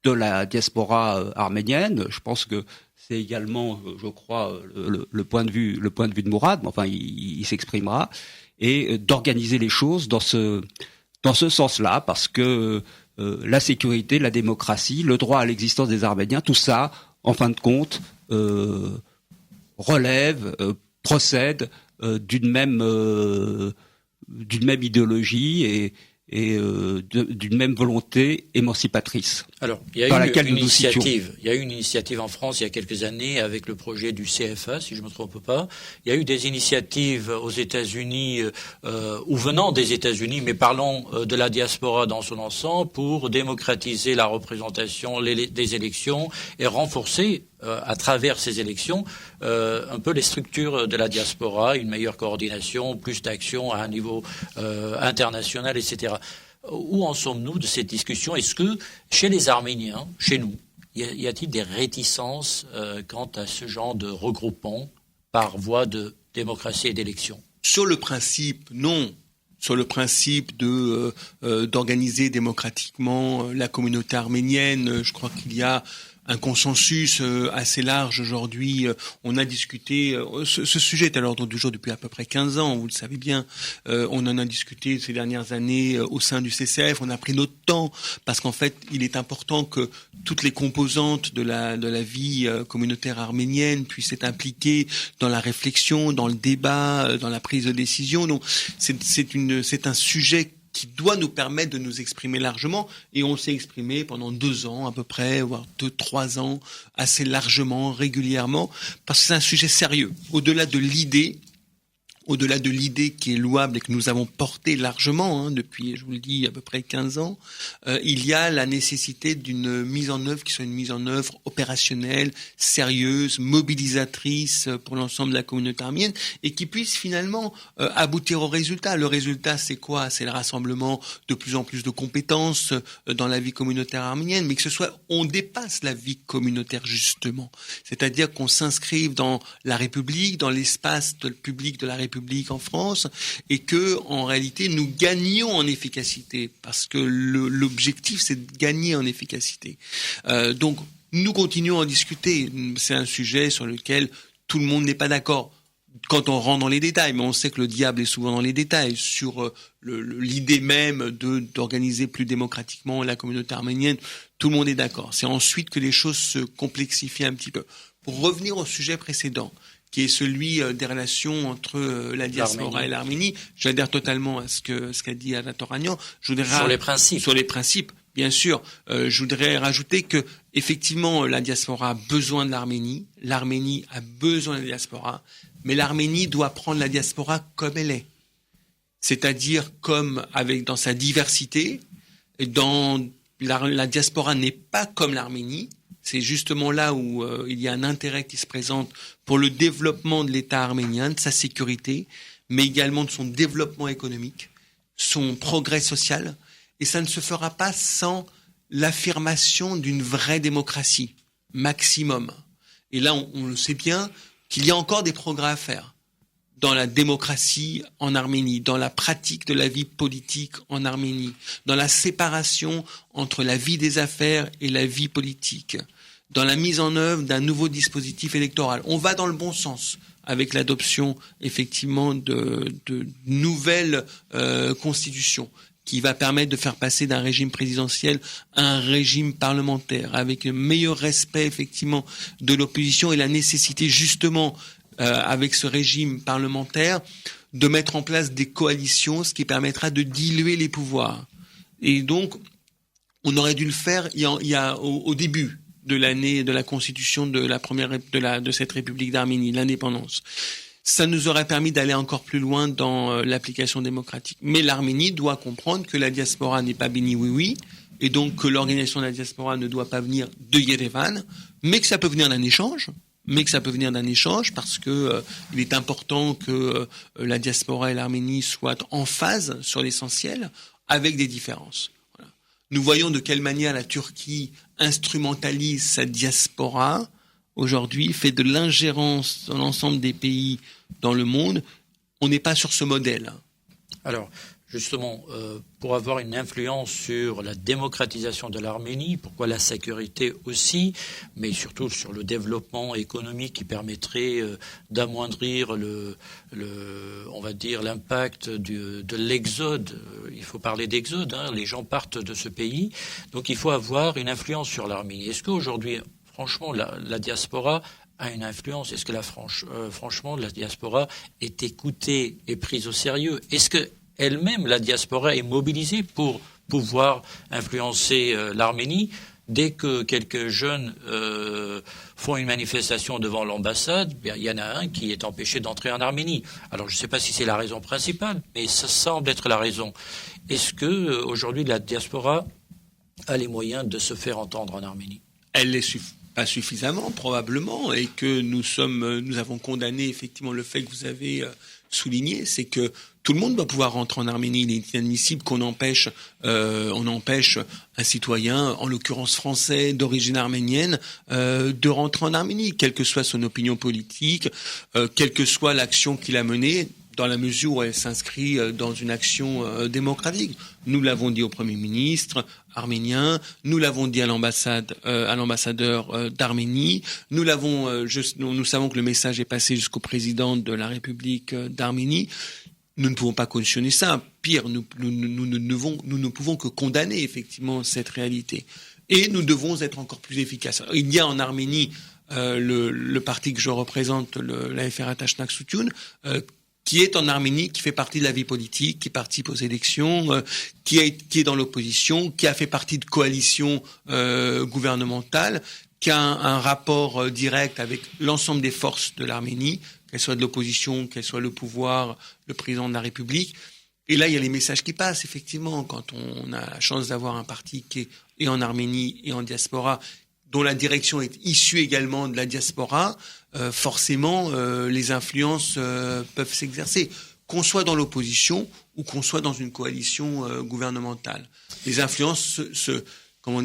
de la diaspora arménienne. Je pense que c'est également, je crois, le point de vue de Mourad, mais enfin, il s'exprimera, et d'organiser les choses dans ce sens-là, parce que la sécurité, la démocratie, le droit à l'existence des Arméniens, tout ça, en fin de compte, procède d'une même idéologie, et d'une même volonté émancipatrice. Alors, il y a eu une initiative en France il y a quelques années avec le projet du CFA, si je ne me trompe pas. Il y a eu des initiatives aux États-Unis ou venant des États-Unis, mais parlons de la diaspora dans son ensemble pour démocratiser la représentation des élections et renforcer à travers ces élections un peu les structures de la diaspora, une meilleure coordination, plus d'action à un niveau international, etc. Où en sommes-nous de cette discussion? Est-ce que chez les Arméniens, chez nous, y a-t-il des réticences quant à ce genre de regroupement par voie de démocratie et d'élection? Sur le principe, non. Sur le principe d'organiser démocratiquement la communauté arménienne, je crois qu'il y a un consensus assez large aujourd'hui. On a discuté, ce sujet est à l'ordre du jour depuis à peu près 15 ans, vous le savez bien. On en a discuté ces dernières années au sein du CCF. On a pris notre temps parce qu'en fait, il est important que toutes les composantes de la vie communautaire arménienne puissent être impliquées dans la réflexion, dans le débat, dans la prise de décision. Donc, c'est un sujet qui doit nous permettre de nous exprimer largement, et on s'est exprimé pendant 2 ans à peu près, voire 2-3 ans, assez largement, régulièrement, parce que c'est un sujet sérieux. Au-delà de l'idée qui est louable et que nous avons portée largement depuis, je vous le dis, à peu près 15 ans, il y a la nécessité d'une mise en œuvre qui soit une mise en œuvre opérationnelle, sérieuse, mobilisatrice pour l'ensemble de la communauté arménienne et qui puisse finalement aboutir au résultat. Le résultat, c'est quoi? C'est le rassemblement de plus en plus de compétences dans la vie communautaire arménienne, mais que on dépasse la vie communautaire justement. C'est-à-dire qu'on s'inscrive dans la République, dans l'espace public de la République en France, et que en réalité nous gagnions en efficacité, parce que l'objectif c'est de gagner en efficacité. Donc nous continuons à en discuter. C'est un sujet sur lequel tout le monde n'est pas d'accord quand on rentre dans les détails, mais on sait que le diable est souvent dans les détails. Sur l'idée même d'organiser plus démocratiquement la communauté arménienne, tout le monde est d'accord. C'est ensuite que les choses se complexifient un petit peu. Pour revenir au sujet précédent, qui est celui des relations entre la diaspora et l'Arménie. J'adhère totalement à ce qu'a dit Anatole Ragnan. Sur les principes, bien sûr. Je voudrais rajouter que effectivement la diaspora a besoin de l'Arménie. L'Arménie a besoin de la diaspora, mais l'Arménie doit prendre la diaspora comme elle est, c'est-à-dire dans sa diversité. La diaspora n'est pas comme l'Arménie. C'est justement là où il y a un intérêt qui se présente pour le développement de l'État arménien, de sa sécurité, mais également de son développement économique, son progrès social. Et ça ne se fera pas sans l'affirmation d'une vraie démocratie, maximum. Et là, on le sait bien qu'il y a encore des progrès à faire dans la démocratie en Arménie, dans la pratique de la vie politique en Arménie, dans la séparation entre la vie des affaires et la vie politique, dans la mise en œuvre d'un nouveau dispositif électoral. On va dans le bon sens avec l'adoption effectivement de nouvelles constitutions qui va permettre de faire passer d'un régime présidentiel à un régime parlementaire, avec un meilleur respect effectivement de l'opposition et la nécessité justement avec ce régime parlementaire de mettre en place des coalitions, ce qui permettra de diluer les pouvoirs. Et donc on aurait dû le faire au début de l'année de la constitution de cette République d'Arménie, l'indépendance. Ça nous aurait permis d'aller encore plus loin dans l'application démocratique. Mais l'Arménie doit comprendre que la diaspora n'est pas bénie oui-oui, et donc que l'organisation de la diaspora ne doit pas venir de Yerevan, mais que ça peut venir d'un échange. Parce que il est important que la diaspora et l'Arménie soient en phase sur l'essentiel, avec des différences. Voilà. Nous voyons de quelle manière la Turquie instrumentalise sa diaspora aujourd'hui, fait de l'ingérence dans l'ensemble des pays dans le monde. On n'est pas sur ce modèle. Alors, justement, pour avoir une influence sur la démocratisation de l'Arménie, pourquoi la sécurité aussi, mais surtout sur le développement économique qui permettrait d'amoindrir on va dire, l'impact de l'exode. Il faut parler d'exode, les gens partent de ce pays, donc il faut avoir une influence sur l'Arménie. Est-ce qu'aujourd'hui, franchement, la diaspora a une influence? Est-ce que franchement, la diaspora est écoutée et prise au sérieux? Est-ce que elle-même, la diaspora, est mobilisée pour pouvoir influencer l'Arménie. Dès que quelques jeunes font une manifestation devant l'ambassade, il y en a un qui est empêché d'entrer en Arménie. Alors je ne sais pas si c'est la raison principale, mais ça semble être la raison. Est-ce que aujourd'hui la diaspora a les moyens de se faire entendre en Arménie? Elle l'est pas suffisamment, probablement, et que nous avons condamné effectivement le fait que vous avez souligné, c'est que tout le monde doit pouvoir rentrer en Arménie. Il est inadmissible qu'on empêche un citoyen, en l'occurrence français, d'origine arménienne, de rentrer en Arménie, quelle que soit son opinion politique, quelle que soit l'action qu'il a menée, dans la mesure où elle s'inscrit dans une action démocratique. Nous l'avons dit au Premier ministre arménien, nous l'avons dit à l'ambassadeur d'Arménie, nous savons que le message est passé jusqu'au président de la République d'Arménie. Nous ne pouvons pas cautionner ça. Pire, nous ne pouvons que condamner effectivement cette réalité. Et nous devons être encore plus efficaces. Alors, il y a en Arménie le parti que je représente, la FR Atashnak Soutioun, qui est en Arménie, qui fait partie de la vie politique, qui participe aux élections, qui est dans l'opposition, qui a fait partie de coalitions gouvernementales, qui a un rapport direct avec l'ensemble des forces de l'Arménie, qu'elles soient de l'opposition, qu'elles soient le pouvoir, le président de la République. Et là, il y a les messages qui passent, effectivement, quand on a la chance d'avoir un parti qui est en Arménie et en diaspora, dont la direction est issue également de la diaspora, forcément, les influences peuvent s'exercer, qu'on soit dans l'opposition ou qu'on soit dans une coalition gouvernementale. Les influences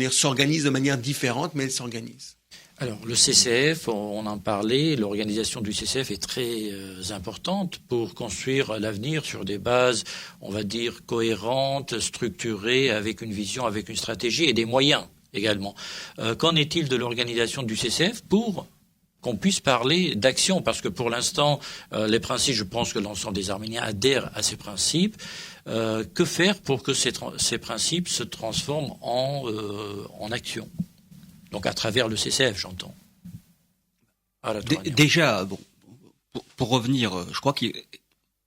s'organisent de manière différente, mais elles s'organisent. Alors, le CCF, on en parlait, l'organisation du CCF est très importante pour construire l'avenir sur des bases, on va dire, cohérentes, structurées, avec une vision, avec une stratégie et des moyens également. Qu'en est-il de l'organisation du CCF pour qu'on puisse parler d'action? Parce que pour l'instant, les principes, je pense que l'ensemble des Arméniens adhèrent à ces principes. Que faire pour que ces principes se transforment en action? Donc à travers le CCF, j'entends. Déjà, bon, pour revenir, je crois qu'il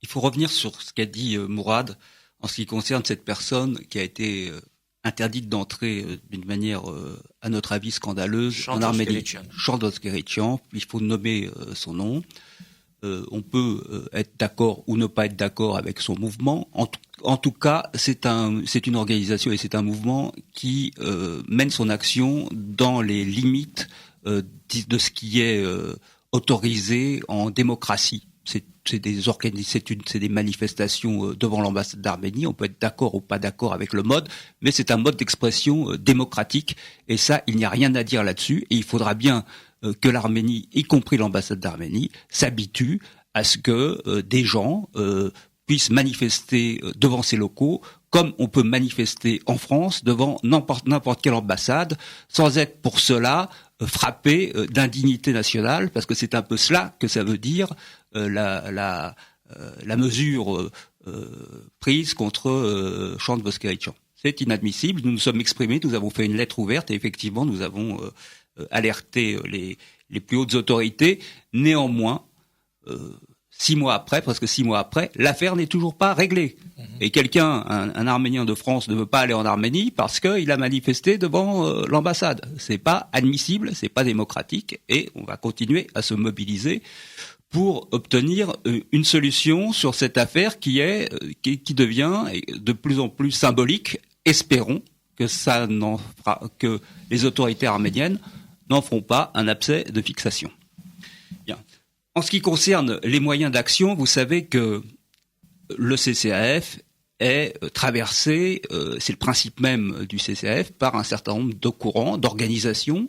faut revenir sur ce qu'a dit Mourad en ce qui concerne cette personne qui a été interdite d'entrer d'une manière, à notre avis, scandaleuse en Arménie. Chandos Keretchian, il faut nommer son nom. On peut être d'accord ou ne pas être d'accord avec son mouvement. En tout cas, c'est une organisation et c'est un mouvement qui mène son action dans les limites de ce qui est autorisé en démocratie. C'est des manifestations devant l'ambassade d'Arménie. On peut être d'accord ou pas d'accord avec le mode, mais c'est un mode d'expression démocratique. Et ça, il n'y a rien à dire là-dessus. Et il faudra bien que l'Arménie, y compris l'ambassade d'Arménie, s'habitue à ce que des gens puissent manifester devant ces locaux, comme on peut manifester en France devant n'importe quelle ambassade, sans être pour cela frappé d'indignité nationale, parce que c'est un peu cela que ça veut dire la mesure prise contre Chandos Keretchian. C'est inadmissible. Nous nous sommes exprimés, nous avons fait une lettre ouverte et effectivement nous avons alerté les plus hautes autorités. Néanmoins, 6 mois après, presque 6 mois après, l'affaire n'est toujours pas réglée. Et un Arménien de France ne veut pas aller en Arménie parce qu'il a manifesté devant l'ambassade. C'est pas admissible, c'est pas démocratique, et on va continuer à se mobiliser pour obtenir une solution sur cette affaire qui devient de plus en plus symbolique. Espérons que les autorités arméniennes n'en feront pas un abcès de fixation. Bien. En ce qui concerne les moyens d'action, vous savez que le CCAF est traversé, c'est le principe même du CCAF, par un certain nombre de courants, d'organisations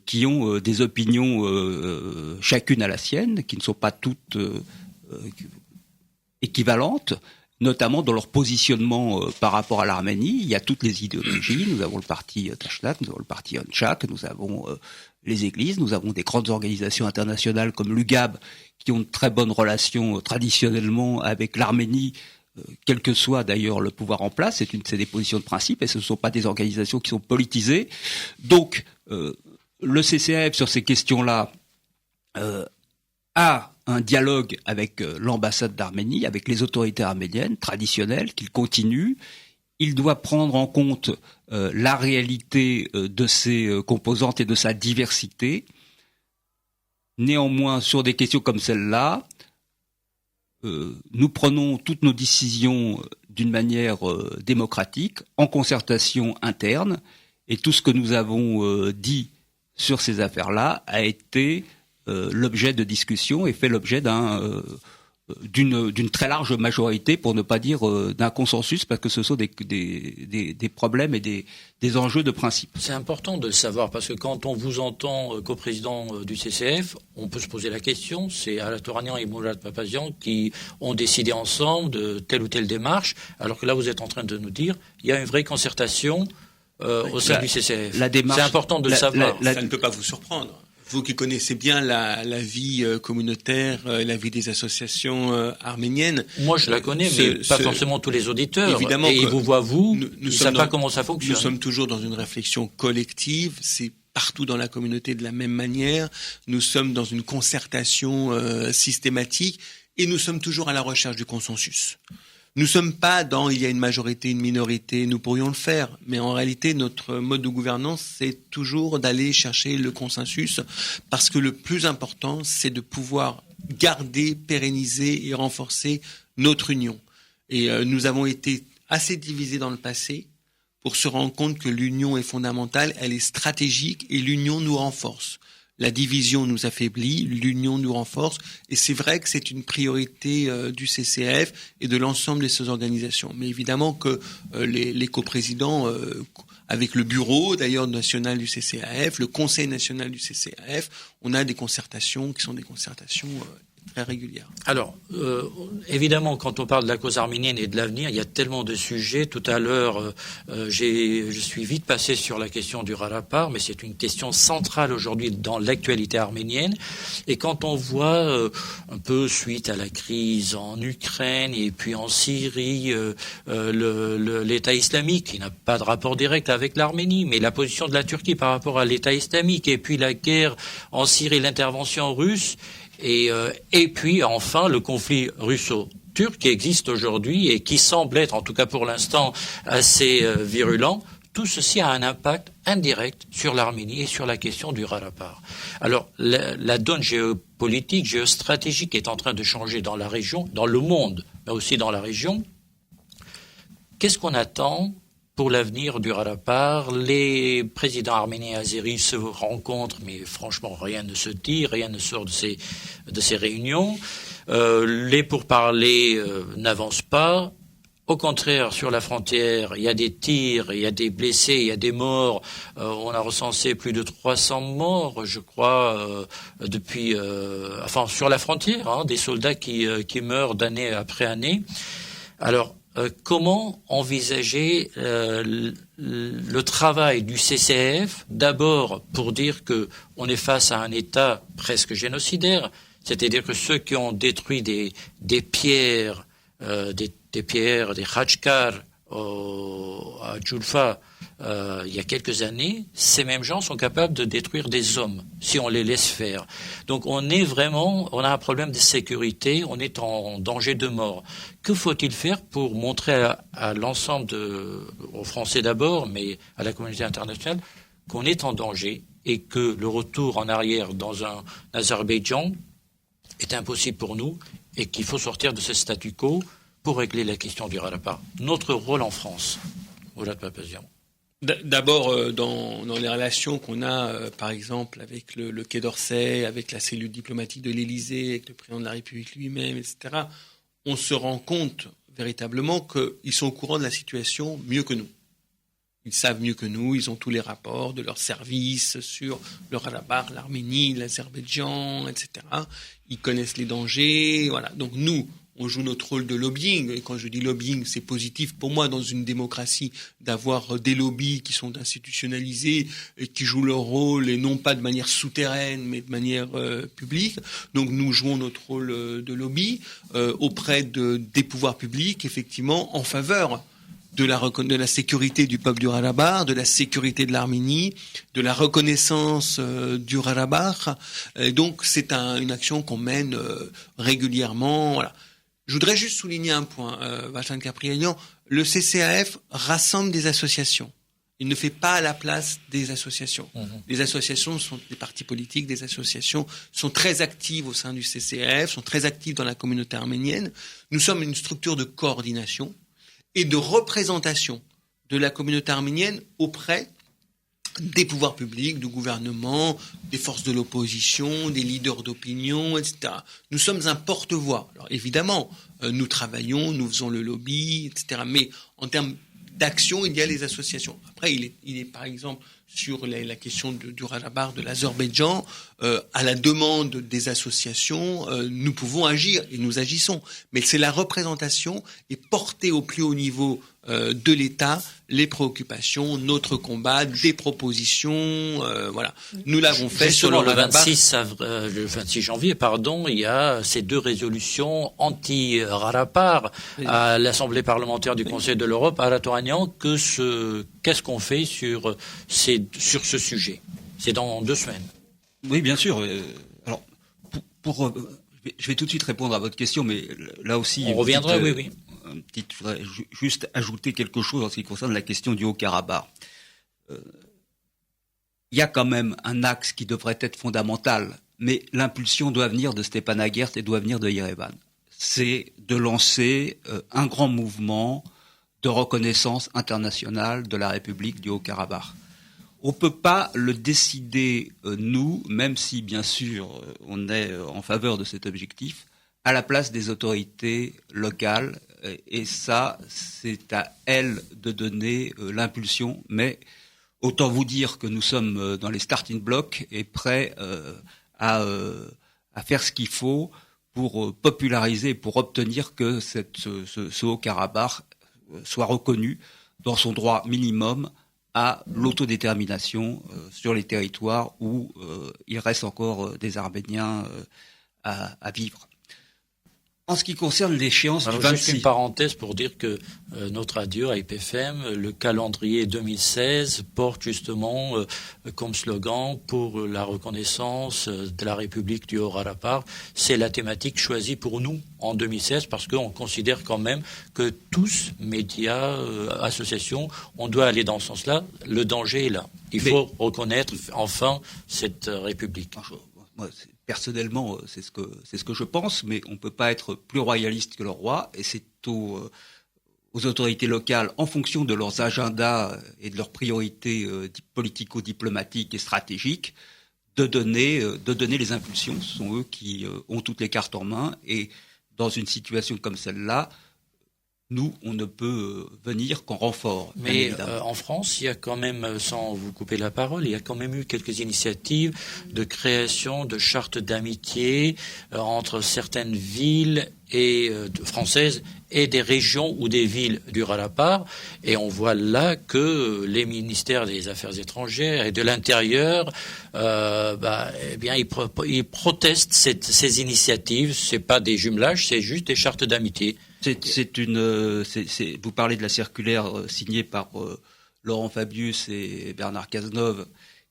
qui ont des opinions chacune à la sienne, qui ne sont pas toutes équivalentes, notamment dans leur positionnement par rapport à l'Arménie. Il y a toutes les idéologies. Nous avons le parti Tashnak, nous avons le parti Onchak, nous avons les églises, nous avons des grandes organisations internationales comme l'UGAB qui ont de très bonnes relations traditionnellement avec l'Arménie, quel que soit d'ailleurs le pouvoir en place. C'est des positions de principe et ce ne sont pas des organisations qui sont politisées. Donc le CCAF sur ces questions-là a un dialogue avec l'ambassade d'Arménie, avec les autorités arméniennes traditionnelles, qu'il continue. Il doit prendre en compte la réalité de ses composantes et de sa diversité. Néanmoins, sur des questions comme celle-là, nous prenons toutes nos décisions d'une manière démocratique, en concertation interne, et tout ce que nous avons dit sur ces affaires-là a été l'objet de discussions et fait l'objet d'une très large majorité, pour ne pas dire d'un consensus, parce que ce sont des problèmes et des enjeux de principe. C'est important de le savoir, parce que quand on vous entend coprésident du CCF, on peut se poser la question, c'est Alat Touranian et Mourad Papazian qui ont décidé ensemble de telle ou telle démarche, alors que là vous êtes en train de nous dire il y a une vraie concertation au sein du CCF. C'est important de le savoir. Ça ne peut pas vous surprendre. Vous qui connaissez bien la vie communautaire, la vie des associations arméniennes. Moi, je la connais, mais pas forcément tous les auditeurs. Évidemment, et ils vous voient, ils ne savent pas comment ça fonctionne. Nous sommes toujours dans une réflexion collective. C'est partout dans la communauté de la même manière. Nous sommes dans une concertation systématique et nous sommes toujours à la recherche du consensus. Nous sommes pas dans il y a une majorité, une minorité, nous pourrions le faire, mais en réalité notre mode de gouvernance c'est toujours d'aller chercher le consensus, parce que le plus important c'est de pouvoir garder, pérenniser et renforcer notre union. Et nous avons été assez divisés dans le passé pour se rendre compte que l'union est fondamentale, elle est stratégique et l'union nous renforce. La division nous affaiblit, l'union nous renforce, et c'est vrai que c'est une priorité du CCF et de l'ensemble de ces organisations. Mais évidemment que les coprésidents, avec le bureau d'ailleurs national du CCAF, le conseil national du CCAF, on a des concertations qui sont des concertations très régulières. Alors, évidemment, quand on parle de la cause arménienne et de l'avenir, il y a tellement de sujets. Tout à l'heure, je suis vite passé sur la question du Rarapar, mais c'est une question centrale aujourd'hui dans l'actualité arménienne. Et quand on voit, un peu suite à la crise en Ukraine et puis en Syrie, l'État islamique, qui n'a pas de rapport direct avec l'Arménie, mais la position de la Turquie par rapport à l'État islamique, et puis la guerre en Syrie, l'intervention russe, et puis enfin le conflit russo-turc qui existe aujourd'hui et qui semble être, en tout cas pour l'instant, assez virulent. Tout ceci a un impact indirect sur l'Arménie et sur la question du Rarapar. Alors la donne géopolitique, géostratégique est en train de changer dans la région, dans le monde, mais aussi dans la région. Qu'est-ce qu'on attend pour l'avenir du Rarapar? Les présidents arméniens et azéris se rencontrent, mais franchement, rien ne se dit, rien ne sort de ces réunions. Les pourparlers n'avancent pas. Au contraire, sur la frontière, il y a des tirs, il y a des blessés, il y a des morts. On a recensé plus de 300 morts, je crois, depuis, sur la frontière, des soldats qui meurent d'année après année. Alors, comment envisager le travail du CCF, d'abord pour dire que on est face à un État presque génocidaire, c'est-à-dire que ceux qui ont détruit des pierres, des Khachkar à Djoulfa il y a quelques années, ces mêmes gens sont capables de détruire des hommes si on les laisse faire. Donc on a un problème de sécurité, on est en danger de mort. Que faut-il faire pour montrer à l'ensemble aux Français d'abord, mais à la communauté internationale, qu'on est en danger et que le retour en arrière dans un Azerbaïdjan est impossible pour nous et qu'il faut sortir de ce statu quo pour régler la question du Rarapar. Notre rôle en France, Mourad Papazian. D'abord, dans les relations qu'on a, par exemple, avec le Quai d'Orsay, avec la cellule diplomatique de l'Élysée, avec le président de la République lui-même, etc., on se rend compte véritablement qu'ils sont au courant de la situation mieux que nous. Ils savent mieux que nous, ils ont tous les rapports de leurs services sur le Rarapar, l'Arménie, l'Azerbaïdjan, etc. Ils connaissent les dangers, voilà. Donc nous, on joue notre rôle de lobbying. Et quand je dis lobbying, c'est positif pour moi dans une démocratie d'avoir des lobbies qui sont institutionnalisés et qui jouent leur rôle et non pas de manière souterraine mais de manière publique. Donc nous jouons notre rôle de lobby auprès des pouvoirs publics, effectivement, en faveur de la sécurité du peuple du Haut-Karabakh, de la sécurité de l'Arménie, de la reconnaissance du Haut-Karabakh. Donc c'est une action qu'on mène régulièrement. Voilà. Je voudrais juste souligner un point, Vincent Caprielian. Le CCAF rassemble des associations. Il ne fait pas à la place des associations. Les associations sont des partis politiques, des associations sont très actives au sein du CCAF, sont très actives dans la communauté arménienne. Nous sommes une structure de coordination et de représentation de la communauté arménienne auprès des pouvoirs publics, du gouvernement, des forces de l'opposition, des leaders d'opinion, etc. Nous sommes un porte-voix. Alors évidemment, nous travaillons, nous faisons le lobby, etc. Mais en termes d'action, il y a les associations. Après, il est par exemple sur la question du Haut-Karabakh, de l'Azerbaïdjan, à la demande des associations, nous pouvons agir et nous agissons. Mais c'est la représentation et porter au plus haut niveau de l'État les préoccupations, notre combat, des propositions, voilà. Nous l'avons fait justement, sur le Haut-Karabakh. Le 26 janvier, il y a ces 2 résolutions anti-Harapar à l'Assemblée parlementaire du Conseil de l'Europe à Ratoignan. Qu'est-ce qu'on fait sur ce sujet? C'est dans 2 semaines. Oui, bien sûr. Alors, je vais tout de suite répondre à votre question, mais là aussi... On reviendra, oui. Je voudrais juste ajouter quelque chose en ce qui concerne la question du Haut-Karabakh. Il y a quand même un axe qui devrait être fondamental, mais l'impulsion doit venir de Stepanakert et doit venir de Yerevan. C'est de lancer un grand mouvement de reconnaissance internationale de la République du Haut-Karabakh. On ne peut pas le décider, nous, même si, bien sûr, on est en faveur de cet objectif, à la place des autorités locales. Et ça, c'est à elles de donner l'impulsion. Mais autant vous dire que nous sommes dans les starting blocks et prêts à faire ce qu'il faut pour populariser, pour obtenir que ce Haut-Karabakh soit reconnu dans son droit minimum à l'autodétermination sur les territoires où il reste encore des Arméniens à vivre. En ce qui concerne l'échéance du 26... Juste une parenthèse pour dire que notre radio, AIPFM, le calendrier 2016 porte justement comme slogan pour la reconnaissance de la République du Haut-Karabakh. C'est la thématique choisie pour nous en 2016 parce qu'on considère quand même que tous, médias, associations, on doit aller dans ce sens-là. Le danger est là. Il faut reconnaître enfin cette République. Moi, personnellement, c'est ce que je pense, mais on ne peut pas être plus royaliste que le roi, et c'est aux autorités locales, en fonction de leurs agendas et de leurs priorités politico-diplomatiques et stratégiques, de donner les impulsions. Ce sont eux qui ont toutes les cartes en main, et dans une situation comme celle-là, nous, on ne peut venir qu'en renfort. Mais en France, il y a quand même, sans vous couper la parole, il y a quand même eu quelques initiatives de création de chartes d'amitié entre certaines villes françaises et des régions ou des villes du Haut-Karabakh. Et on voit là que les ministères des Affaires étrangères et de l'Intérieur, ils protestent ces initiatives. C'est pas des jumelages, c'est juste des chartes d'amitié. Vous parlez de la circulaire signée par Laurent Fabius et Bernard Cazeneuve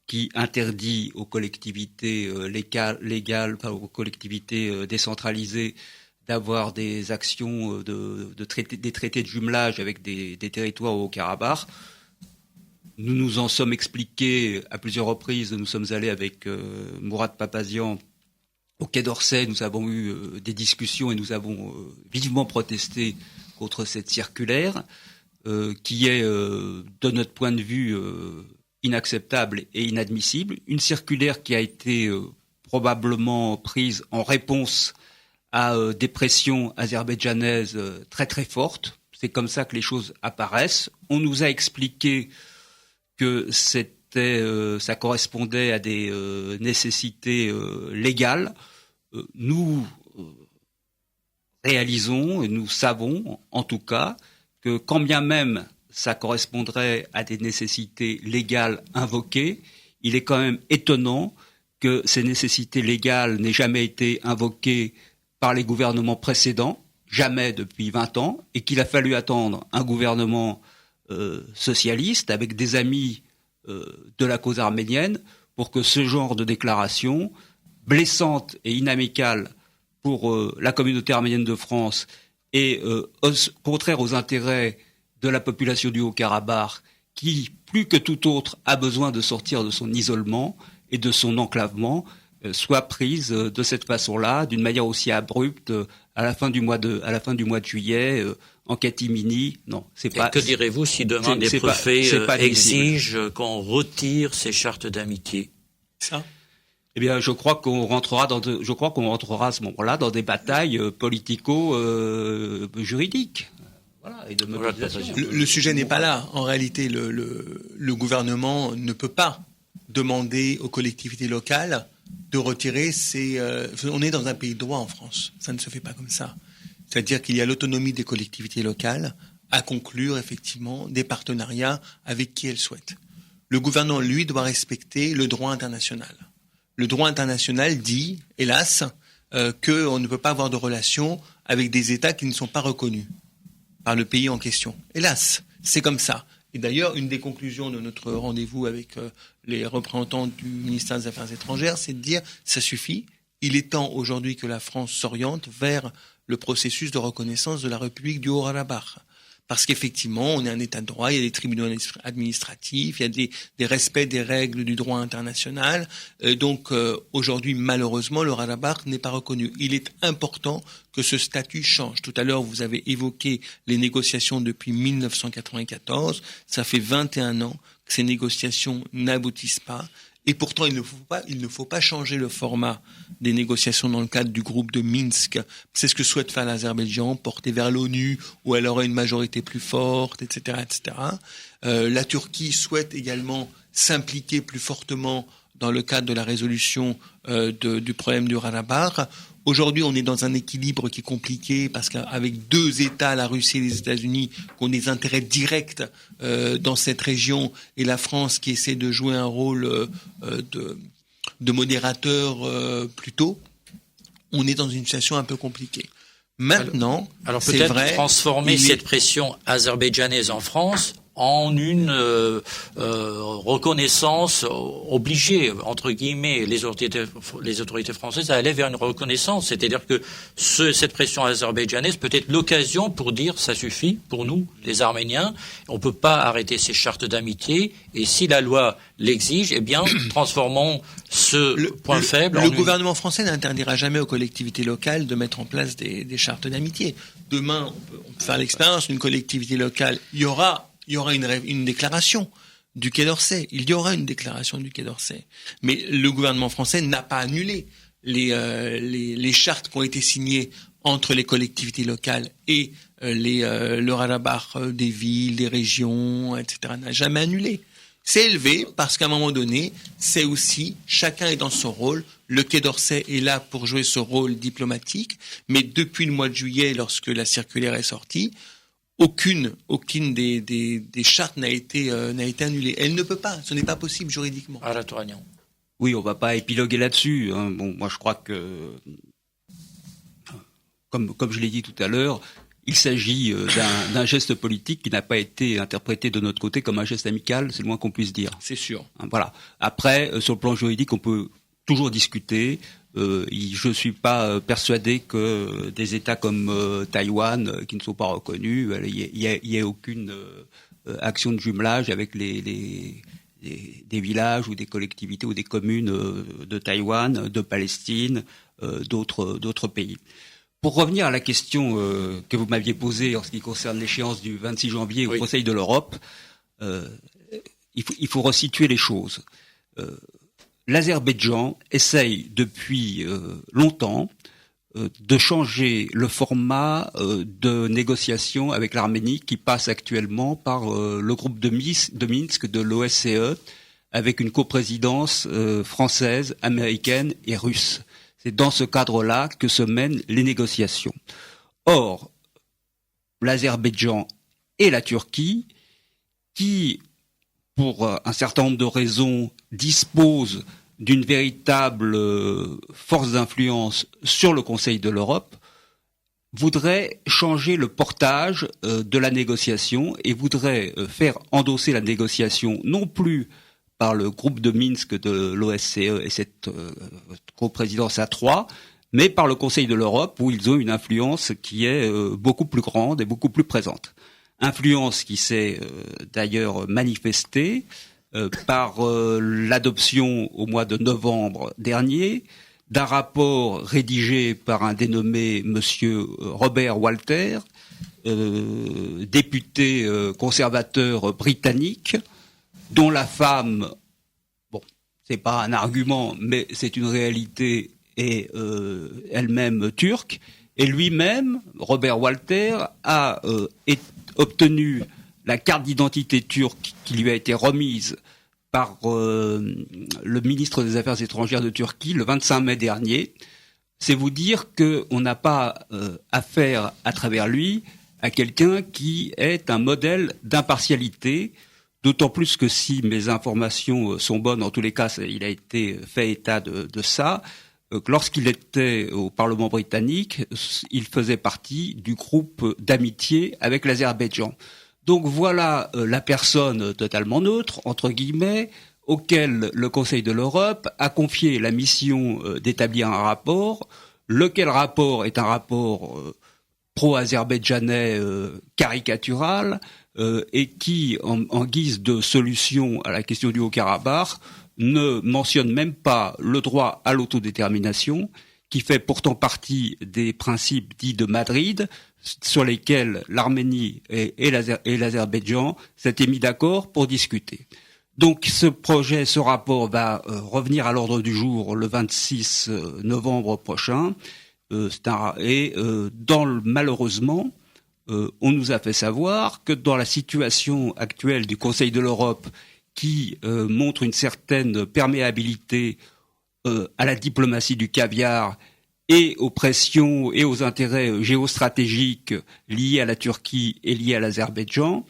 qui interdit aux collectivités légales, aux collectivités décentralisées d'avoir des actions des traités de jumelage avec des territoires au Haut-Karabakh. Nous nous en sommes expliqués à plusieurs reprises. Nous sommes allés avec Mourad Papazian au Quai d'Orsay. Nous avons eu des discussions et nous avons vivement protesté contre cette circulaire qui est, de notre point de vue, inacceptable et inadmissible. Une circulaire qui a été probablement prise en réponse à des pressions azerbaïdjanaises très très fortes. C'est comme ça que les choses apparaissent. On nous a expliqué que ça correspondait à des nécessités légales. Nous réalisons et nous savons en tout cas que quand bien même ça correspondrait à des nécessités légales invoquées, il est quand même étonnant que ces nécessités légales n'aient jamais été invoquées par les gouvernements précédents, jamais depuis 20 ans, et qu'il a fallu attendre un gouvernement socialistes, avec des amis de la cause arménienne, pour que ce genre de déclaration, blessante et inamicale pour la communauté arménienne de France et contraire aux intérêts de la population du Haut-Karabakh, qui, plus que tout autre, a besoin de sortir de son isolement et de son enclavement, soit prise de cette façon-là, d'une manière aussi abrupte, à la fin du mois de juillet, en catimini. Non, c'est pas. Et que direz-vous si demain des préfets exigent qu'on retire ces chartes d'amitié? Ça. Eh bien, je crois qu'on rentrera à ce moment-là dans des batailles politico-juridiques. Voilà, et de mobilisation. Le sujet n'est pas là. En réalité, le gouvernement ne peut pas demander aux collectivités locales de retirer on est dans un pays de droit en France. Ça ne se fait pas comme ça. C'est-à-dire qu'il y a l'autonomie des collectivités locales à conclure effectivement des partenariats avec qui elles souhaitent. Le gouvernement, lui, doit respecter le droit international. Le droit international dit, hélas, qu'on ne peut pas avoir de relations avec des États qui ne sont pas reconnus par le pays en question. Hélas, c'est comme ça. Et d'ailleurs, une des conclusions de notre rendez-vous avec les représentants du ministère des Affaires étrangères, c'est de dire, ça suffit, il est temps aujourd'hui que la France s'oriente vers le processus de reconnaissance de la République du Haut-Karabakh. Parce qu'effectivement, on est un État de droit, il y a des tribunaux administratifs, il y a des respects des règles du droit international. Donc aujourd'hui, malheureusement, le Haut-Karabakh n'est pas reconnu. Il est important que ce statut change. Tout à l'heure, vous avez évoqué les négociations depuis 1994. Ça fait 21 ans que ces négociations n'aboutissent pas. Et pourtant, il ne faut pas changer le format des négociations dans le cadre du groupe de Minsk. C'est ce que souhaite faire l'Azerbaïdjan, porter vers l'ONU, où elle aurait une majorité plus forte, etc., etc. La Turquie souhaite également s'impliquer plus fortement dans le cadre de la résolution du problème du Haut-Karabakh. Aujourd'hui, on est dans un équilibre qui est compliqué parce qu'avec deux États, la Russie et les États-Unis, qui ont des intérêts directs dans cette région, et la France qui essaie de jouer un rôle de modérateur plutôt, on est dans une situation un peu compliquée. Maintenant, alors c'est peut-être vrai, transformer cette pression azerbaïdjanaise en France en une reconnaissance obligée, entre guillemets, les autorités françaises à aller vers une reconnaissance. C'est-à-dire que cette pression azerbaïdjanaise peut être l'occasion pour dire ça suffit pour nous, les Arméniens, on ne peut pas arrêter ces chartes d'amitié, et si la loi l'exige, eh bien, transformons ce point faible en... Le gouvernement français n'interdira jamais aux collectivités locales de mettre en place des chartes d'amitié. Demain, on peut faire l'expérience, une collectivité locale, il y aura une déclaration du Quai d'Orsay. Il y aura une déclaration du Quai d'Orsay. Mais le gouvernement français n'a pas annulé les chartes qui ont été signées entre les collectivités locales et le Haut-Karabakh des villes, des régions, etc. N'a jamais annulé. C'est élevé parce qu'à un moment donné, c'est aussi, chacun est dans son rôle. Le Quai d'Orsay est là pour jouer ce rôle diplomatique. Mais depuis le mois de juillet, lorsque la circulaire est sortie, aucune des chartes n'a été annulée. Elle ne peut pas, ce n'est pas possible juridiquement. Oui, on va pas épiloguer là-dessus. Hein. Bon, moi je crois que, comme je l'ai dit tout à l'heure, il s'agit d'un geste politique qui n'a pas été interprété de notre côté comme un geste amical, c'est le moins qu'on puisse dire. C'est sûr. Hein, voilà. Après, sur le plan juridique, on peut toujours discuter. Je suis pas persuadé que des États comme Taïwan, qui ne sont pas reconnus, il y ait aucune action de jumelage avec des villages ou des collectivités ou des communes de Taïwan, de Palestine, d'autres pays. Pour revenir à la question que vous m'aviez posée en ce qui concerne l'échéance du 26 janvier au Conseil de l'Europe, il faut resituer les choses. L'Azerbaïdjan essaye depuis longtemps de changer le format de négociation avec l'Arménie qui passe actuellement par le groupe de Minsk de l'OSCE avec une coprésidence française, américaine et russe. C'est dans ce cadre-là que se mènent les négociations. Or, l'Azerbaïdjan et la Turquie, qui, pour un certain nombre de raisons, disposent d'une véritable force d'influence sur le Conseil de l'Europe, voudrait changer le portage de la négociation et voudrait faire endosser la négociation non plus par le groupe de Minsk de l'OSCE et cette coprésidence à 3, mais par le Conseil de l'Europe où ils ont une influence qui est beaucoup plus grande et beaucoup plus présente. Influence qui s'est d'ailleurs manifestée par l'adoption au mois de novembre dernier d'un rapport rédigé par un dénommé monsieur Robert Walter, député conservateur britannique, dont la femme, bon, c'est pas un argument, mais c'est une réalité, est elle-même turque, et lui-même, Robert Walter, a obtenu la carte d'identité turque qui lui a été remise par le ministre des Affaires étrangères de Turquie le 25 mai dernier. C'est vous dire qu'on n'a pas affaire à travers lui à quelqu'un qui est un modèle d'impartialité, d'autant plus que si mes informations sont bonnes, en tous les cas, il a été fait état de ça, lorsqu'il était au Parlement britannique, il faisait partie du groupe d'amitié avec l'Azerbaïdjan. Donc voilà la personne totalement neutre, entre guillemets, auquel le Conseil de l'Europe a confié la mission d'établir un rapport, lequel rapport est un rapport pro-azerbaïdjanais caricatural et qui, en guise de solution à la question du Haut-Karabakh, ne mentionne même pas le droit à l'autodétermination, qui fait pourtant partie des principes dits de Madrid, sur lesquels l'Arménie et l'Azerbaïdjan s'étaient mis d'accord pour discuter. Donc ce rapport va revenir à l'ordre du jour le 26 novembre prochain. Malheureusement, on nous a fait savoir que dans la situation actuelle du Conseil de l'Europe, qui montre une certaine perméabilité à la diplomatie du caviar et aux pressions et aux intérêts géostratégiques liés à la Turquie et liés à l'Azerbaïdjan.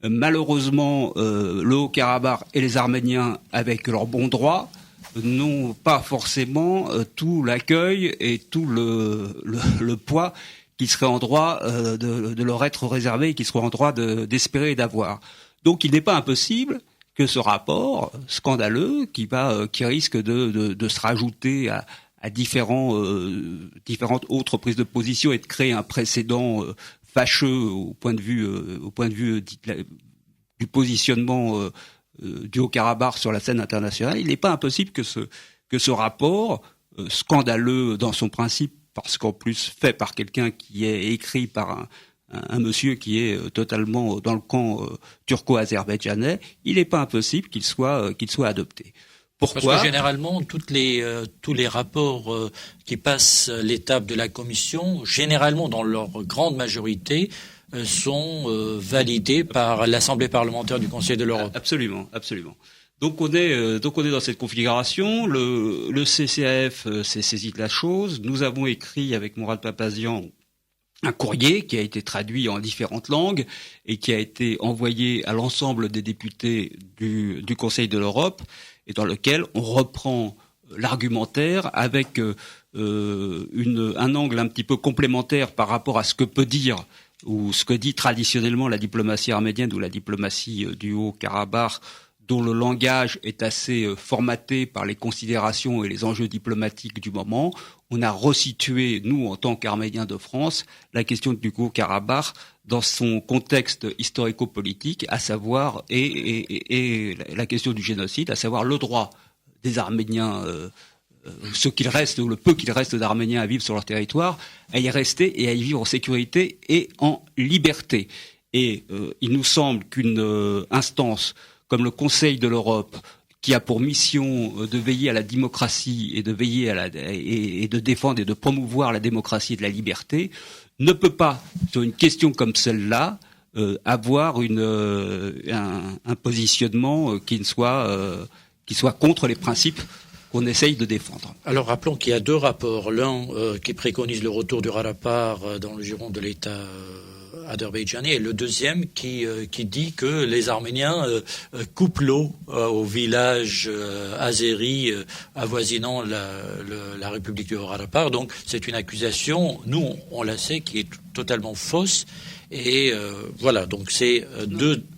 Malheureusement, le Haut-Karabakh et les Arméniens, avec leurs bons droits, n'ont pas forcément tout l'accueil et tout le poids qui serait en droit de leur être réservé et qui serait en droit d'espérer et d'avoir. Donc il n'est pas impossible que ce rapport scandaleux qui risque de se rajouter à différentes autres prises de position et de créer un précédent fâcheux au point de vue du positionnement du Haut-Karabakh sur la scène internationale. Il n'est pas impossible que ce rapport scandaleux dans son principe, parce qu'en plus fait par quelqu'un qui est écrit par un monsieur qui est totalement dans le camp turco-azerbaïdjanais, il n'est pas impossible qu'il soit adopté. Pourquoi ? Parce que généralement, tous les rapports qui passent l'étape de la Commission, généralement dans leur grande majorité, sont validés par l'Assemblée parlementaire du Conseil de l'Europe. Absolument, absolument. Donc on est dans cette configuration. Le CCAF s'est saisi de la chose. Nous avons écrit avec Mourad Papazian un courrier qui a été traduit en différentes langues et qui a été envoyé à l'ensemble des députés du Conseil de l'Europe, et dans lequel on reprend l'argumentaire avec un angle un petit peu complémentaire par rapport à ce que peut dire ou ce que dit traditionnellement la diplomatie arménienne ou la diplomatie du Haut-Karabakh, dont le langage est assez formaté par les considérations et les enjeux diplomatiques du moment. On a resitué, nous, en tant qu'Arméniens de France, la question du Haut-Karabakh dans son contexte historico-politique, à savoir, et la question du génocide, à savoir le droit des Arméniens, ce qu'il reste, ou le peu qu'il reste d'Arméniens à vivre sur leur territoire, à y rester et à y vivre en sécurité et en liberté. Et il nous semble qu'une instance comme le Conseil de l'Europe, qui a pour mission de veiller à la démocratie et de veiller et de défendre et de promouvoir la démocratie et de la liberté, ne peut pas, sur une question comme celle-là, avoir un positionnement qui soit contre les principes qu'on essaye de défendre. Alors rappelons qu'il y a deux rapports. L'un qui préconise le retour du Rarapar dans le giron de l'État azerbaïdjanais, et le deuxième qui dit que les Arméniens coupent l'eau au village azéri avoisinant la République du Haut-Karabakh. Donc c'est une accusation, nous on la sait, qui est totalement fausse. Et voilà, donc c'est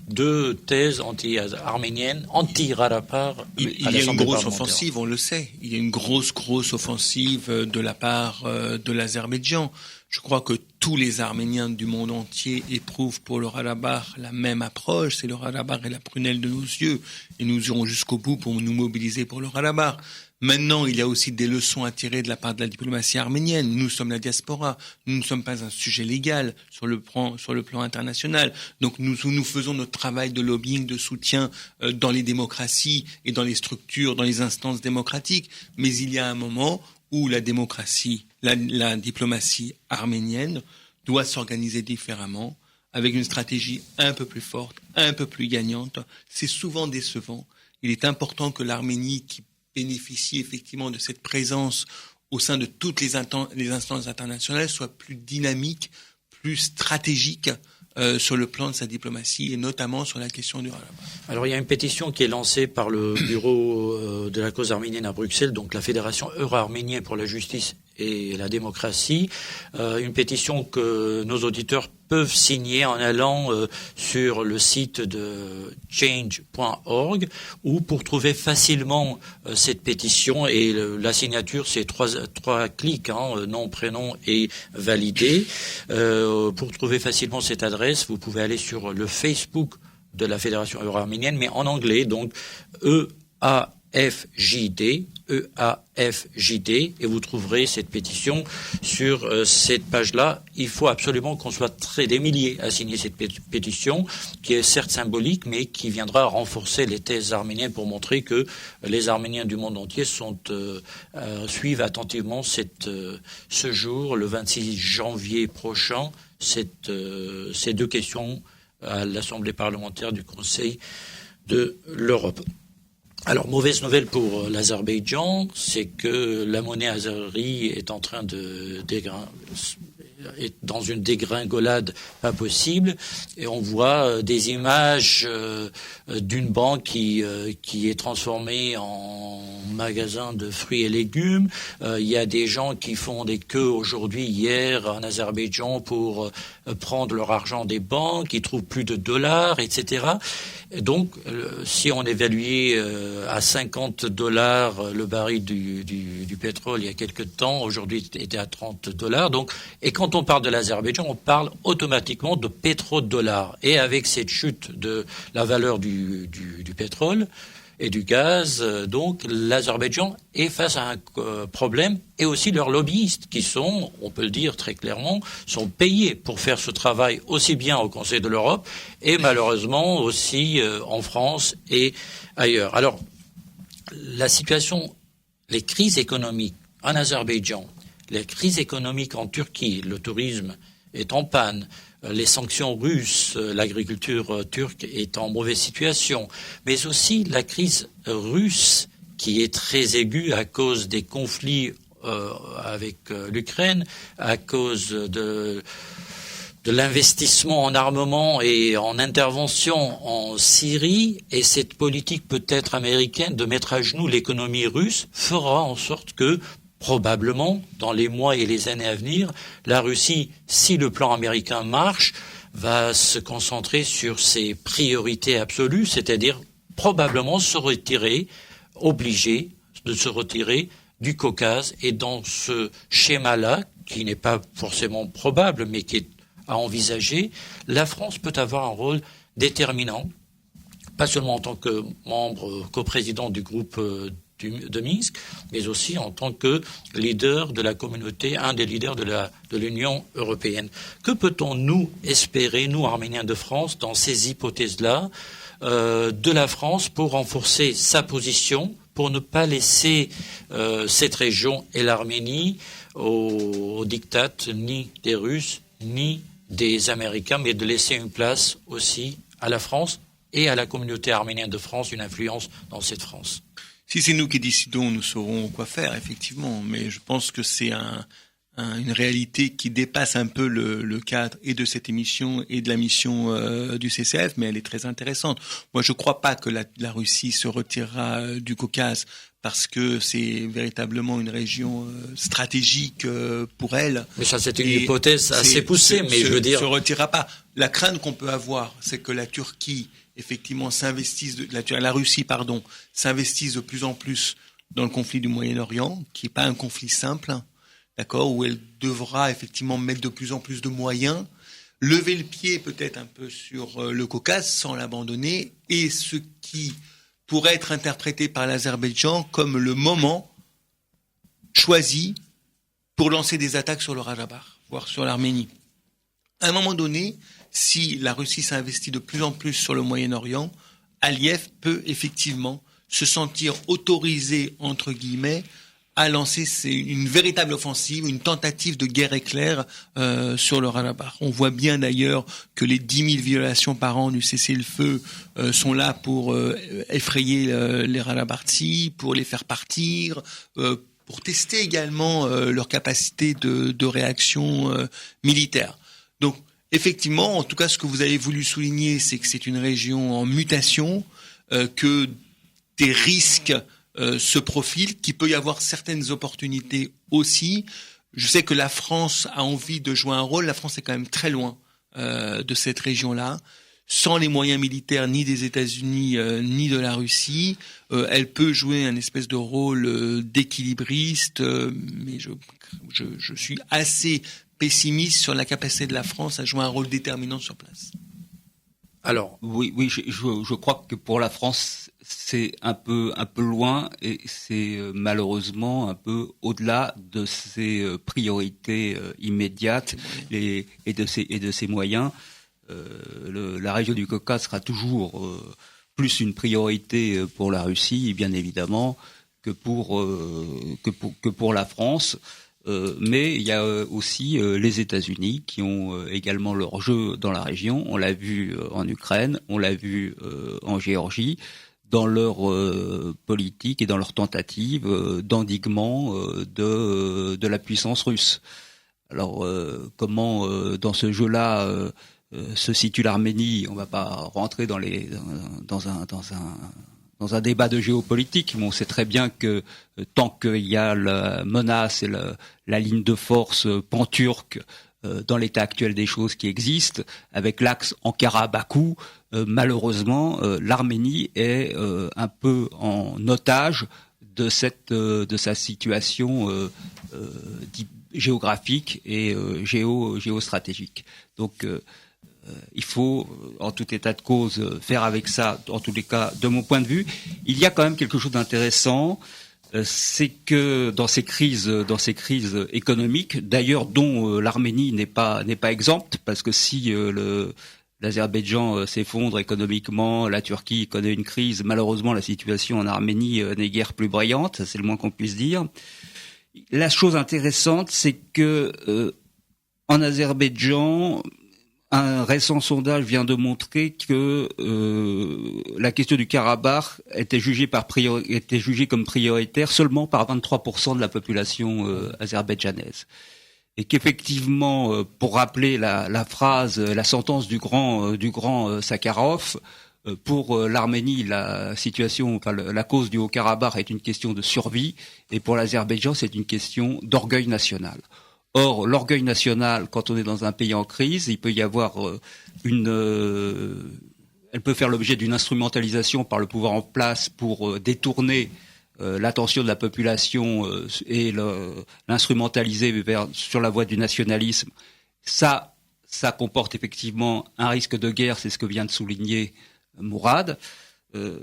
deux thèses anti-arméniennes, anti-Karabakh. Il y a une grosse offensive, on le sait. Il y a une grosse offensive de la part de l'Azerbaïdjan. Je crois que tous les Arméniens du monde entier éprouvent pour le Karabakh la même approche. C'est le Karabakh et la prunelle de nos yeux. Et nous irons jusqu'au bout pour nous mobiliser pour le Karabakh. Maintenant, il y a aussi des leçons à tirer de la part de la diplomatie arménienne. Nous sommes la diaspora. Nous ne sommes pas un sujet légal sur le plan international. Donc nous faisons notre travail de lobbying, de soutien dans les démocraties et dans les structures, dans les instances démocratiques. Mais il y a un moment où la diplomatie arménienne doit s'organiser différemment, avec une stratégie un peu plus forte, un peu plus gagnante. C'est souvent décevant. Il est important que l'Arménie, qui bénéficie effectivement de cette présence au sein de toutes les instances internationales, soit plus dynamique, plus stratégique sur le plan de sa diplomatie et notamment sur la question du Karabakh. Alors il y a une pétition qui est lancée par le bureau de la cause arménienne à Bruxelles, donc la Fédération euro-arménienne pour la justice et la démocratie, une pétition que nos auditeurs peuvent signer en allant sur le site de change.org, ou pour trouver facilement cette pétition, et la signature c'est trois clics, nom, prénom et validé. Pour trouver facilement cette adresse, vous pouvez aller sur le Facebook de la Fédération euro-arménienne, mais en anglais, donc EAFJD, et vous trouverez cette pétition sur cette page-là. Il faut absolument qu'on soit des milliers à signer cette pétition, qui est certes symbolique, mais qui viendra renforcer les thèses arméniennes pour montrer que les Arméniens du monde entier suivent attentivement ce jour, le 26 janvier prochain, ces deux questions à l'Assemblée parlementaire du Conseil de l'Europe. Alors, mauvaise nouvelle pour l'Azerbaïdjan, c'est que la monnaie azérie est en train est dans une dégringolade pas possible, et on voit des images d'une banque qui est transformée en magasin de fruits et légumes. Il y a des gens qui font des queues aujourd'hui, hier, en Azerbaïdjan pour prendre leur argent des banques, qui trouvent plus de dollars, etc. Donc, si on évaluait à $50 le baril du pétrole il y a quelque temps, aujourd'hui il était à $30. Donc, et quand on parle de l'Azerbaïdjan, on parle automatiquement de pétrodollars. Et avec cette chute de la valeur du pétrole et du gaz, donc l'Azerbaïdjan est face à un problème, et aussi leurs lobbyistes qui sont, on peut le dire très clairement, sont payés pour faire ce travail aussi bien au Conseil de l'Europe et malheureusement aussi en France et ailleurs. Alors, la situation, les crises économiques en Azerbaïdjan, les crises économiques en Turquie, le tourisme est en panne, les sanctions russes, l'agriculture turque est en mauvaise situation, mais aussi la crise russe qui est très aiguë à cause des conflits avec l'Ukraine, à cause de l'investissement en armement et en intervention en Syrie, et cette politique peut-être américaine de mettre à genoux l'économie russe fera en sorte que probablement, dans les mois et les années à venir, la Russie, si le plan américain marche, va se concentrer sur ses priorités absolues, c'est-à-dire probablement obligé de se retirer du Caucase. Et dans ce schéma-là, qui n'est pas forcément probable, mais qui est à envisager, la France peut avoir un rôle déterminant, pas seulement en tant que membre coprésident du groupe de Minsk, mais aussi en tant que leader de la communauté, un des leaders de l'Union européenne. Que peut-on nous espérer, nous Arméniens de France, dans ces hypothèses-là, de la France pour renforcer sa position, pour ne pas laisser cette région et l'Arménie au diktat ni des Russes, ni des Américains, mais de laisser une place aussi à la France et à la communauté arménienne de France, une influence dans cette France. Si c'est nous qui décidons, nous saurons quoi faire, effectivement. Mais je pense que c'est un une réalité qui dépasse un peu le cadre et de cette émission et de la mission du CCF, mais elle est très intéressante. Moi, je ne crois pas que la Russie se retirera du Caucase parce que c'est véritablement une région stratégique pour elle. Mais ça, c'est une hypothèse assez poussée, mais je veux dire... Se retirera pas. La crainte qu'on peut avoir, c'est que la Turquie, effectivement, la Russie, s'investisse de plus en plus dans le conflit du Moyen-Orient, qui n'est pas un conflit simple, d'accord, où elle devra effectivement mettre de plus en plus de moyens, lever le pied peut-être un peu sur le Caucase sans l'abandonner, et ce qui pourrait être interprété par l'Azerbaïdjan comme le moment choisi pour lancer des attaques sur le Rajabakh, voire sur l'Arménie. À un moment donné, si la Russie s'investit de plus en plus sur le Moyen-Orient, Aliyev peut effectivement se sentir autorisé, entre guillemets, à lancer une véritable offensive, une tentative de guerre éclair sur le Rajabakh. On voit bien d'ailleurs que les 10 000 violations par an du cessez-le-feu sont là pour effrayer les Rajabakhtsis, pour les faire partir, pour tester également leur capacité de réaction militaire. Donc, effectivement, en tout cas, ce que vous avez voulu souligner, c'est que c'est une région en mutation, que des risques se profilent, qu'il peut y avoir certaines opportunités aussi. Je sais que la France a envie de jouer un rôle. La France est quand même très loin de cette région-là. Sans les moyens militaires ni des États-Unis ni de la Russie, elle peut jouer un espèce de rôle d'équilibriste, mais je suis assez pessimiste sur la capacité de la France à jouer un rôle déterminant sur place. Alors oui, je crois que pour la France c'est un peu loin et c'est malheureusement un peu au-delà de ses priorités immédiates et de ses moyens. La région du Caucase sera toujours plus une priorité pour la Russie, bien évidemment, que pour la France. Mais il y a aussi les États-Unis qui ont également leur jeu dans la région. On l'a vu en Ukraine, on l'a vu en Géorgie, dans leur politique et dans leur tentative d'endiguement de la puissance russe. Alors comment dans ce jeu-là se situe l'Arménie? On ne va pas rentrer dans un débat de géopolitique, mais on sait très bien que tant qu'il y a la menace et la ligne de force pan-turque dans l'état actuel des choses qui existent, avec l'axe Ankara-Bakou, malheureusement, l'Arménie est un peu en otage de sa situation géographique et géostratégique. Donc il faut, en tout état de cause, faire avec ça, en tous les cas, de mon point de vue. Il y a quand même quelque chose d'intéressant, c'est que dans ces crises économiques, d'ailleurs dont l'Arménie n'est pas exempte, parce que si l'Azerbaïdjan s'effondre économiquement, la Turquie connaît une crise, malheureusement la situation en Arménie n'est guère plus brillante, c'est le moins qu'on puisse dire. La chose intéressante, c'est que en Azerbaïdjan, un récent sondage vient de montrer que la question du Karabakh était jugée comme prioritaire seulement par 23% de la population azerbaïdjanaise. Et qu'effectivement, pour rappeler la sentence du grand Sakharov, pour l'Arménie, la cause du Haut-Karabakh est une question de survie, et pour l'Azerbaïdjan, c'est une question d'orgueil national. Or, l'orgueil national, quand on est dans un pays en crise, il peut y avoir elle peut faire l'objet d'une instrumentalisation par le pouvoir en place pour détourner l'attention de la population et l'instrumentaliser sur la voie du nationalisme. Ça comporte effectivement un risque de guerre, c'est ce que vient de souligner Mourad.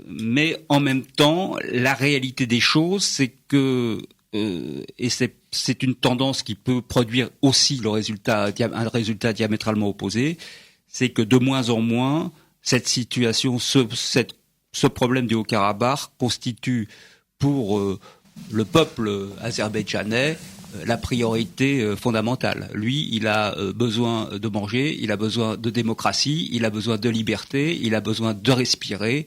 Mais en même temps, la réalité des choses, c'est que et c'est une tendance qui peut produire aussi un résultat diamétralement opposé, c'est que de moins en moins, cette situation, ce problème du Haut-Karabakh constitue pour le peuple azerbaïdjanais la priorité fondamentale. Lui, il a besoin de manger, il a besoin de démocratie, il a besoin de liberté, il a besoin de respirer.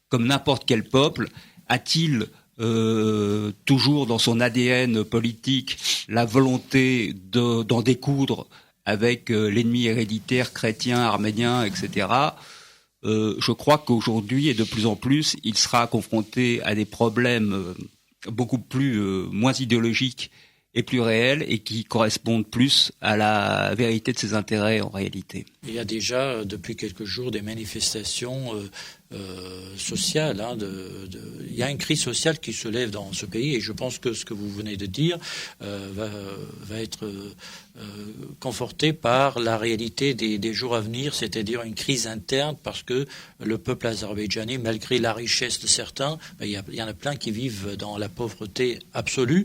Comme n'importe quel peuple, a-t-il toujours dans son ADN politique la volonté d'en découdre avec l'ennemi héréditaire chrétien, arménien, etc. Je crois qu'aujourd'hui, et de plus en plus, il sera confronté à des problèmes beaucoup plus moins idéologiques et plus réels et qui correspondent plus à la vérité de ses intérêts en réalité. Il y a déjà depuis quelques jours des manifestations sociales. Il y a une crise sociale qui se lève dans ce pays et je pense que ce que vous venez de dire va être conforté par la réalité des jours à venir, c'est-à-dire une crise interne parce que le peuple azerbaïdjanais, malgré la richesse de certains, il y en a plein qui vivent dans la pauvreté absolue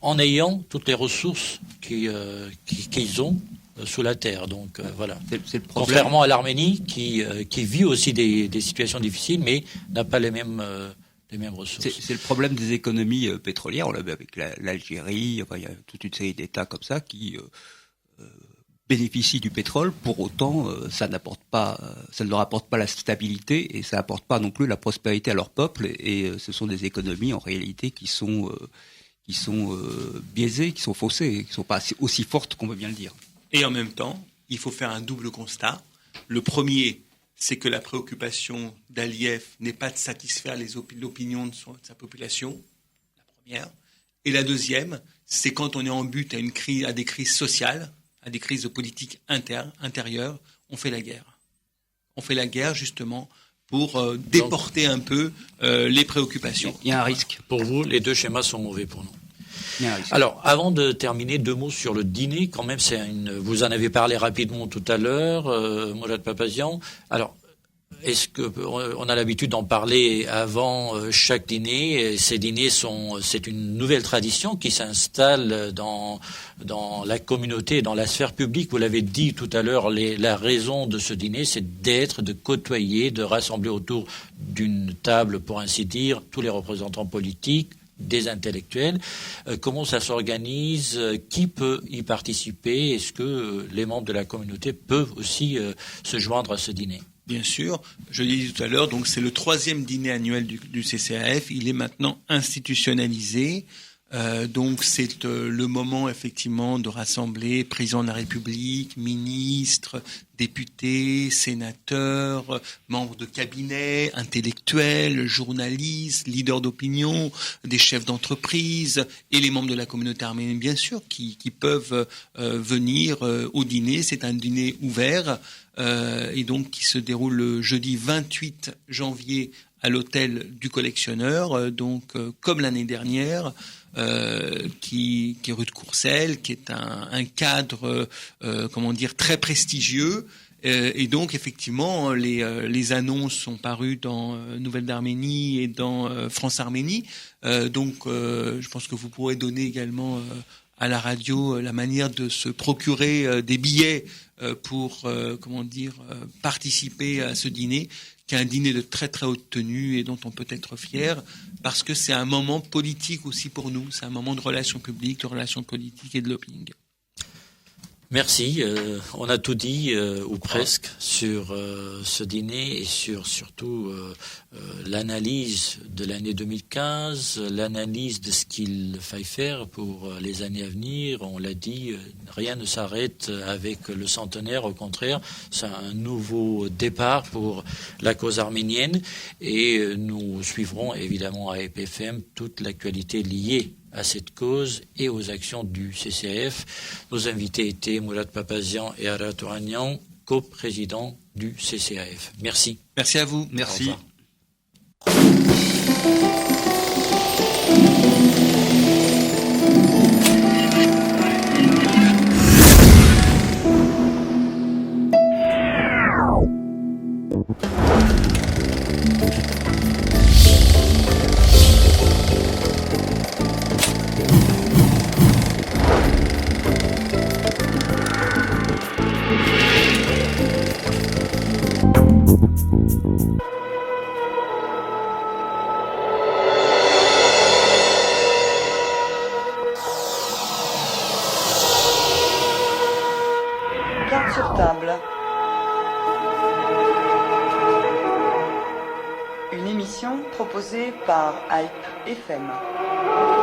en ayant toutes les ressources qu'ils ont sous la terre. Donc voilà. C'est le problème. Contrairement à l'Arménie qui vit aussi des situations difficiles, mais n'a pas les mêmes ressources. C'est le problème des économies pétrolières. On l'a vu avec l'Algérie. Enfin, il y a toute une série d'États comme ça qui bénéficient du pétrole. Pour autant, ça ne leur apporte pas la stabilité et ça n'apporte pas non plus la prospérité à leur peuple. Et ce sont des économies en réalité qui sont biaisées, qui sont faussées, qui ne sont pas aussi fortes qu'on veut bien le dire. Et en même temps, il faut faire un double constat. Le premier, c'est que la préoccupation d'Aliyev n'est pas de satisfaire l'opinion de sa population, la première. Et la deuxième, c'est quand on est en but à des crises sociales, à des crises de politique intérieure, on fait la guerre. On fait la guerre justement pour déporter un peu les préoccupations. Il y a un risque. Pour vous, les deux schémas sont mauvais pour nous. Il y a un risque. Alors, avant de terminer, 2 mots sur le dîner. Quand même, vous en avez parlé rapidement tout à l'heure, Mourad Papazian. Alors, est-ce que on a l'habitude d'en parler avant chaque dîner? Ces dîners c'est une nouvelle tradition qui s'installe dans la communauté, dans la sphère publique. Vous l'avez dit tout à l'heure, la raison de ce dîner, c'est de côtoyer, de rassembler autour d'une table, pour ainsi dire, tous les représentants politiques, des intellectuels. Comment ça s'organise? Qui peut y participer? Est-ce que les membres de la communauté peuvent aussi se joindre à ce dîner? Bien sûr, je l'ai dit tout à l'heure, donc c'est le 3e dîner annuel du CCAF. Il est maintenant institutionnalisé. Donc c'est le moment effectivement de rassembler président de la République, ministres, députés, sénateurs, membres de cabinet, intellectuels, journalistes, leaders d'opinion, des chefs d'entreprise et les membres de la communauté arménienne bien sûr qui peuvent venir au dîner. C'est un dîner ouvert et donc qui se déroule le jeudi 28 janvier à l'hôtel du collectionneur, comme l'année dernière. Qui est rue de Courcelles, qui est un cadre, très prestigieux. Et donc, effectivement, les annonces sont parues dans Nouvelles d'Arménie et dans France Arménie. Je pense que vous pourrez donner également à la radio la manière de se procurer des billets pour participer à ce dîner, qui est un dîner de très très haute tenue et dont on peut être fier, parce que c'est un moment politique aussi pour nous, c'est un moment de relations publiques, de relations politiques et de lobbying. Merci. On a tout dit, ou presque, sur ce dîner et surtout l'analyse de l'année 2015, l'analyse de ce qu'il faille faire pour les années à venir. On l'a dit, rien ne s'arrête avec le centenaire. Au contraire, c'est un nouveau départ pour la cause arménienne. Et nous suivrons évidemment à EPFM toute l'actualité liée à cette cause et aux actions du CCAF. Nos invités étaient Mourad Papazian et Arat Oranyan, co-présidents du CCAF. Merci. Merci à vous. Merci. Carte sur table. Une émission émission proposée par Hype FM.